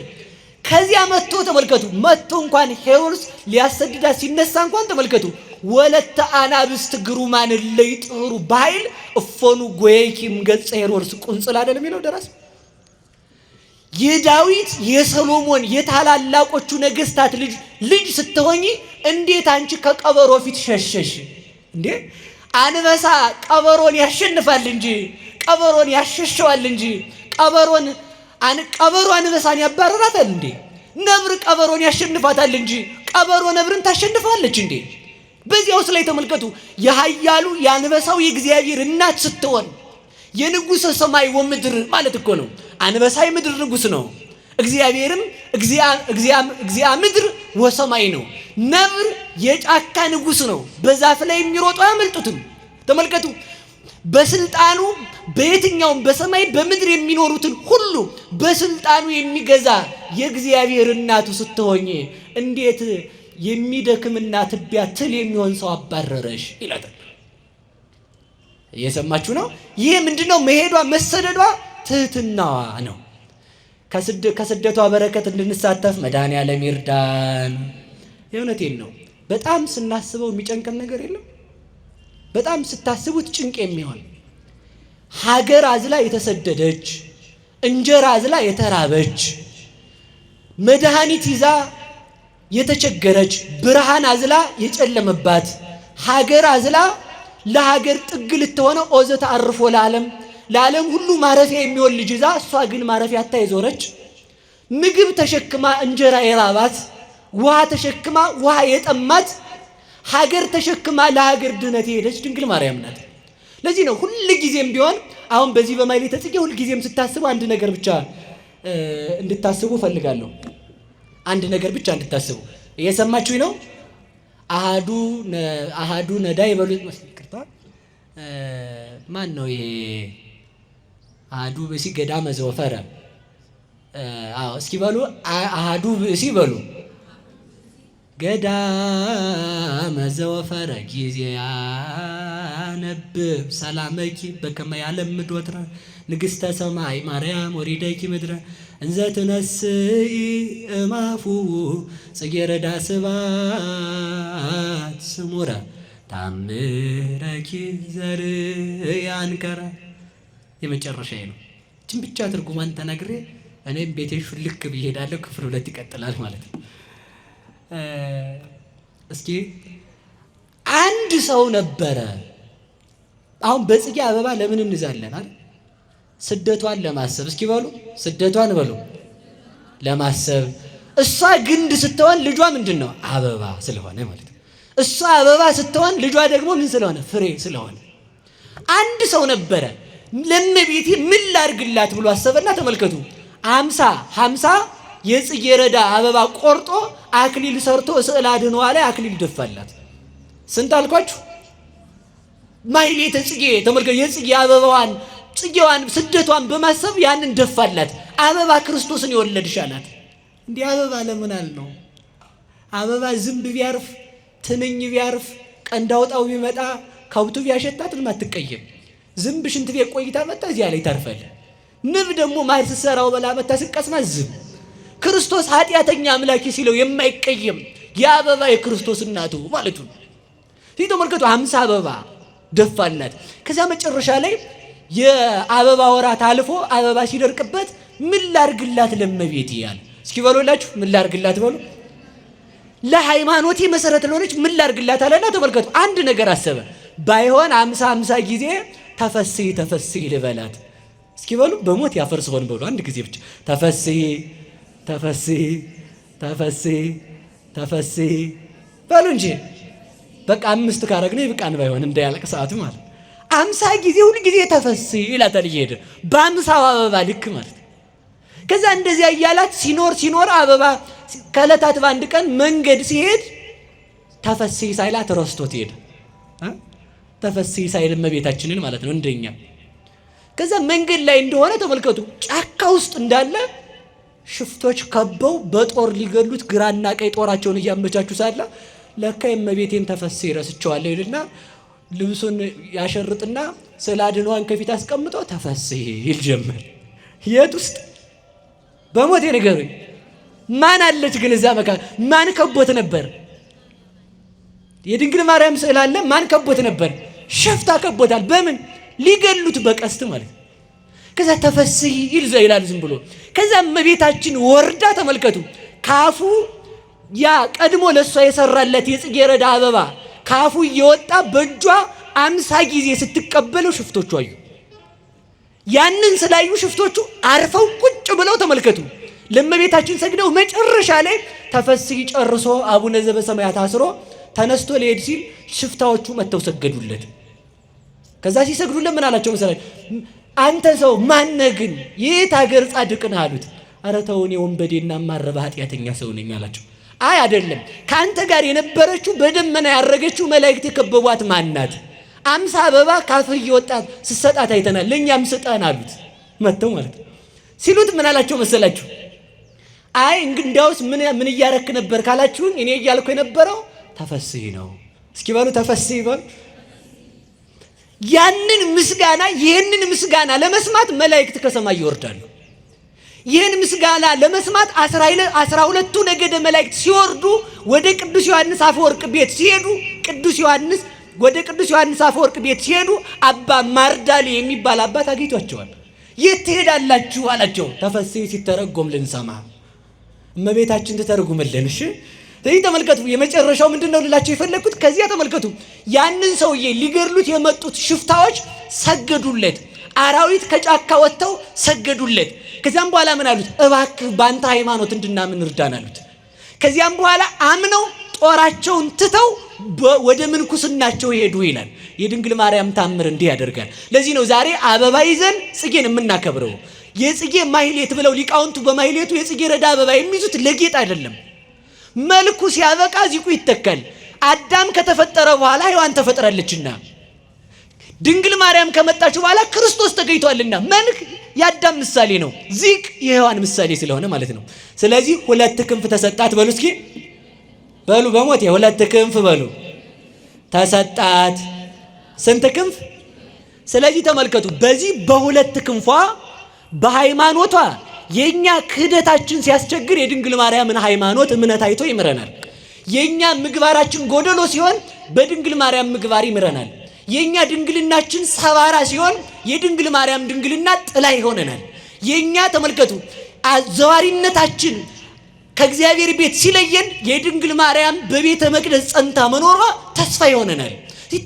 ከዚያ መጥቶ ተመልከቱ፣ መጥቶ እንኳን ሄሮድስ ሊያሰድዳት ሲነሳ እንኳን ተመልከቱ። ወለተ አናብስት ግሩማን ለይጥሩ በኃይል እፎኑ ጎይኪም ገጸ ሄሮድስ ቁንጽል አይደል የሚለው ደራሲ። የዳዊት የሰሎሞን የታላላቆቹ ነገስታት ልጅ ስትሆኚ እንዴት አንቺ ከቀበሮ ፊት ሸሸሽ እንዴ? አንበሳ ቀበሮን ያሸንፋል እንጂ ቀበሮን ያሸሸዋል እንጂ ቀበሮ አንበሳን ያባረራታል እንዴ? ነብር ቀበሮን ያሸንፋታል እንጂ ቀበሮ ነብርን ታሸንፋለች እንዴ? በዚያውስ ላይ ተመልከቱ። የኃያሉ የአንበሳው የእግዚአብሔር እናት ስትሆን የንጉሥ ሰማይ ወምድር ማለት እኮ ነው። አንበሳ የምድር ንጉሥ ነው። እግዚአብሔርም እግዚአ ምድር ወሰማይ ነው። ነብር የጫካ ንጉሥ ነው። በዛፍ ላይ የሚሮጡ አያመልጡትም። ተመልከቱ። በስልጣኑ በየትኛውም በሰማይ በምድር የሚኖሩትን ሁሉ በስልጣኑ የሚገዛ የእግዚአብሔር እናቱ ስትሆኝ እንዴት የሚደክምና ትቢያ ትል የሚሆን ሰው አባረረሽ ይላታል። እየሰማችሁ ነው? ይህ ምንድነው? መሄዷ መሰደዷ ትህትናዋ ነው። ከስደቷ በረከት እንድንሳተፍ መድኃኔዓለም ይርዳን። የእውነቴን ነው። በጣም ስናስበው የሚጨንቀን ነገር የለም። በጣም ስታስቡት ጭንቅ የሚሆን ሀገር አዝላ የተሰደደች፣ እንጀራ አዝላ የተራበች፣ መድኃኒት ይዛ የተቸገረች፣ ብርሃን አዝላ የጨለመባት፣ ሀገር አዝላ ለሀገር ጥግ ልትሆነው ኦዘተ አርፎ ለዓለም ሁሉ ማረፊያ የሚሆን ልጅ ይዛ እሷ ግን ማረፊያ አታ የዞረች፣ ምግብ ተሸክማ እንጀራ የራባት፣ ውሃ ተሸክማ ውሃ የጠማት፣ ሀገር ተሸክማ ለሀገር ድነት የሄደች ድንግል ማርያም ናት። ለዚህ ነው ሁል ጊዜም ቢሆን አሁን በዚህ በማኅሌተ ጽጌ ሁል ጊዜም ስታስቡ አንድ ነገር ብቻ እንድታስቡ ፈልጋለሁ። አንድ ነገር ብቻ እንድታስቡ። እየሰማችሁኝ ነው? አሃዱ ነዳይ ይበሉት መስል ይቅርታ። ማን ነው ይሄ? አሃዱ ብእሲ ገዳመ ዘወፈረ። አዎ እስኪ በሉ አሃዱ ብእሲ በሉ። ገዳመ ዘወፈረ ጊዜ ያነብብ ሰላመኪ በከመ ያለምድ ወትረ ንግሥተ ሰማይ ማርያም ወሪደኪ ምድረ እንዘ ትነስኢ እማፉ ጽጌረዳ ስባት ስሙረ ታምረኪ ዘርያንከረ። የመጨረሻዬ ነው። ይህችን ብቻ ትርጉማን ተናግሬ እኔም ቤቴን ሹልክ ብዬ እሄዳለሁ። ክፍል 2 ይቀጥላል ማለት ነው። እስኪ አንድ ሰው ነበረ። አሁን በጽጌ አበባ ለምን እንዛለን አይደል? ስደቷን ለማሰብ። እስኪ በሉ ስደቷን በሉ ለማሰብ። እሷ ግንድ ስትሆን ልጇ ምንድን ነው? አበባ ስለሆነ ማለት ነው። እሷ አበባ ስትሆን ልጇ ደግሞ ምን ስለሆነ? ፍሬ ስለሆነ። አንድ ሰው ነበረ። ለእመቤቴ ምን ላድርግላት ብሎ አሰበና ተመልከቱ 50 የጽጌረዳ አበባ ቆርጦ አክሊል ሰርቶ ስዕል አድኅኖዋ ላይ አክሊል ደፋላት። ስንት አልኳችሁ? ማኅሌተ ጽጌ ተመልከቱ። የጽጌ አበባዋን ጽጌዋን ስደቷን በማሰብ ያንን ደፋላት። አበባ ክርስቶስን የወለድሽ አላት። እንዲህ አበባ ለምን አልነው? አበባ ዝንብ ቢያርፍ ትንኝ ቢያርፍ ቀንድ አውጣው ቢመጣ ከብቱ ቢያሸታት አትቀየም። ዝንብ ሽንት ቤት ቆይታ መጣ እዚያ ላይ ታርፋል። ንብ ደግሞ ማር ስትሰራው በላ መታ ስቀስማ ዝም። ክርስቶስ ኃጢአተኛ አምላኪ ሲለው የማይቀየም የአበባ የክርስቶስ እናቱ ማለቱ ነው። ተመልከቱ 50 አበባ ደፋላት። ከዚያ መጨረሻ ላይ የአበባ ወራት አልፎ አበባ ሲደርቅበት ምን ላርግላት ለእመቤቴ ያለ። እስኪ በሉላችሁ ምን ላርግላት በሉ። ለሃይማኖቴ መሰረት ለሆነች ምን ላርግላት አለና ተመልከቱ አንድ ነገር አሰበ። ባይሆን 50 ጊዜ ተፈስሒ ልበላት። እስኪ በሉ በሞት ያፈርስ ሆን በሉ አንድ ጊዜ ብቻ ተፈስሒ ተፈሥሒ በሉ እንጂ በቃ 5 ካረግነው ይብቃን ባይሆን እንዳያልቅ ሰዓቱ ማለት 50 ጊዜ ሁሉ ጊዜ ተፈሥሒ ይላታል እየሄደ በ50 አበባ ልክ ማለት። ከዛ እንደዚያ እያላት ሲኖር አበባ ከዕለታት በአንድ ቀን መንገድ ሲሄድ ተፈሥሒ ሳይላት ረስቶት ሄደ። ተፈሥሒ ሳይል እመቤታችንን ማለት ነው እንደኛ። ከዛ መንገድ ላይ እንደሆነ ተመልከቱ፣ ጫካ ውስጥ እንዳለ ሽፍቶች ከበው በጦር ሊገሉት ግራና ቀኝ ጦራቸውን እያመቻቹ ሳለ ለካ የእመቤቴን ተፈሥሒ ረስቸዋለሁ ይልና ልብሱን ያሸርጥና ስለ አድኗን ከፊት አስቀምጦ ተፈሥሒ ይል ጀመር። የት ውስጥ በሞቴ ንገሩኝ። ማን አለች ግን እዛ መካከል? ማን ከቦት ነበር? የድንግል ማርያም ስዕል አለ። ማን ከቦት ነበር? ሸፍታ ከቦታል። በምን ሊገሉት? በቀስት ማለት። ከዛ ተፈሥሒ ይላል ዝም ብሎ። ከዛ እመቤታችን ወርዳ ተመልከቱ፣ ካፉ ያ ቀድሞ ለሷ የሰራለት የጽጌረዳ አበባ ካፉ እየወጣ በእጇ 50 ጊዜ ስትቀበለው ሽፍቶቹ አዩ። ያንን ስላዩ ሽፍቶቹ አርፈው ቁጭ ብለው ተመልከቱ፣ ለእመቤታችን ሰግደው መጨረሻ ላይ ተፈሥሒ ጨርሶ አቡነ ዘበሰማያት አስሮ ተነስቶ ሊሄድ ሲል ሽፍታዎቹ መተው ሰገዱለት። ከዛ ሲሰግዱለት ምን አላቸው መሰላችሁ? አንተ ሰው ማነህ ግን? የት ሀገር ጻድቅ ነህ አሉት። ኧረ ተው እኔ ወንበዴና ማረባ ኃጢአተኛ ሰው ነኝ አላቸው። አይ አይደለም፣ ከአንተ ጋር የነበረችው በደመና ያረገችው መላእክት የከበቧት ማናት? 50 አበባ ካፍህ እየወጣት ስትሰጣት አይተናል፣ ለእኛም ስጠን አሉት። መተው ማለት ሲሉት ምን አላቸው መሰላችሁ? አይ እንግዲያውስ ምን እያረክ ነበር ካላችሁኝ እኔ እያልኩ የነበረው ተፈሥሒ ነው። እስኪ በሉ ተፈሥሒ በሉ። ያንን ምስጋና ይህንን ምስጋና ለመስማት መላእክት ከሰማይ ይወርዳሉ። ይህን ምስጋና ለመስማት 12ቱ ነገደ መላእክት ሲወርዱ ወደ ቅዱስ ዮሐንስ አፈወርቅ ቤት ሲሄዱ ቤት ሲሄዱ አባ ማርዳሌ የሚባል አባት አግኝቷቸዋል። የት ትሄዳላችሁ አላቸው። ተፈሥሒ ሲተረጎም ልንሰማ። እመቤታችን ትተርጉምልን። እሺ ስለዚህ ተመልከቱ፣ የመጨረሻው ምንድነው ልላቸው የፈለኩት? ከዚያ ተመልከቱ፣ ያንን ሰውዬ ሊገድሉት የመጡት ሽፍታዎች ሰገዱለት። አራዊት ከጫካ ወጥተው ሰገዱለት። ከዚያም በኋላ ምን አሉት? እባክህ በአንተ ሃይማኖት እንድናምን እርዳን አሉት። ከዚያም በኋላ አምነው ጦራቸውን ትተው ወደ ምንኩስናቸው ሄዱ ይላል። የድንግል ማርያም ታምር እንዲህ ያደርጋል። ለዚህ ነው ዛሬ አበባ ይዘን ጽጌን የምናከብረው። የጽጌ ማህሌት ብለው ሊቃውንቱ በማህሌቱ የጽጌ ረዳ አበባ የሚይዙት ለጌጥ አይደለም። መልኩ ሲያበቃ ዚቁ ይተካል። አዳም ከተፈጠረ በኋላ ሔዋን ተፈጥራለችና፣ ድንግል ማርያም ከመጣች በኋላ ክርስቶስ ተገኝቷልና መልክ የአዳም ምሳሌ ነው፣ ዚቅ የሔዋን ምሳሌ ስለሆነ ማለት ነው። ስለዚህ 2 ክንፍ ተሰጣት በሉ እስኪ በሉ በሞት 2 ክንፍ በሉ ተሰጣት። ስንት ክንፍ? ስለዚህ ተመልከቱ፣ በዚህ በ2 ክንፏ በሃይማኖቷ የኛ ክህደታችን ሲያስቸግር የድንግል ማርያምን ሃይማኖት እምነት አይቶ ይምረናል። የኛ ምግባራችን ጎደሎ ሲሆን በድንግል ማርያም ምግባር ይምረናል። የኛ ድንግልናችን ሰባራ ሲሆን የድንግል ማርያም ድንግልና ጥላ ይሆነናል። የኛ ተመልከቱ አዘዋሪነታችን ከእግዚአብሔር ቤት ሲለየን የድንግል ማርያም በቤተ መቅደስ ጸንታ መኖሯ ተስፋ ይሆነናል።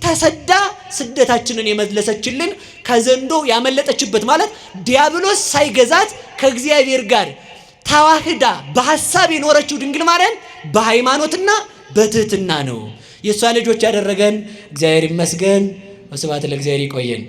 ተሰዳ ስደታችንን የመለሰችልን ከዘንዶ ያመለጠችበት ማለት ዲያብሎስ ሳይገዛት ከእግዚአብሔር ጋር ተዋህዳ በሐሳብ የኖረችው ድንግል ማርያም በሃይማኖትና በትህትና ነው። የእሷ ልጆች ያደረገን እግዚአብሔር ይመስገን። ወስብሐት ለእግዚአብሔር። ይቆየን።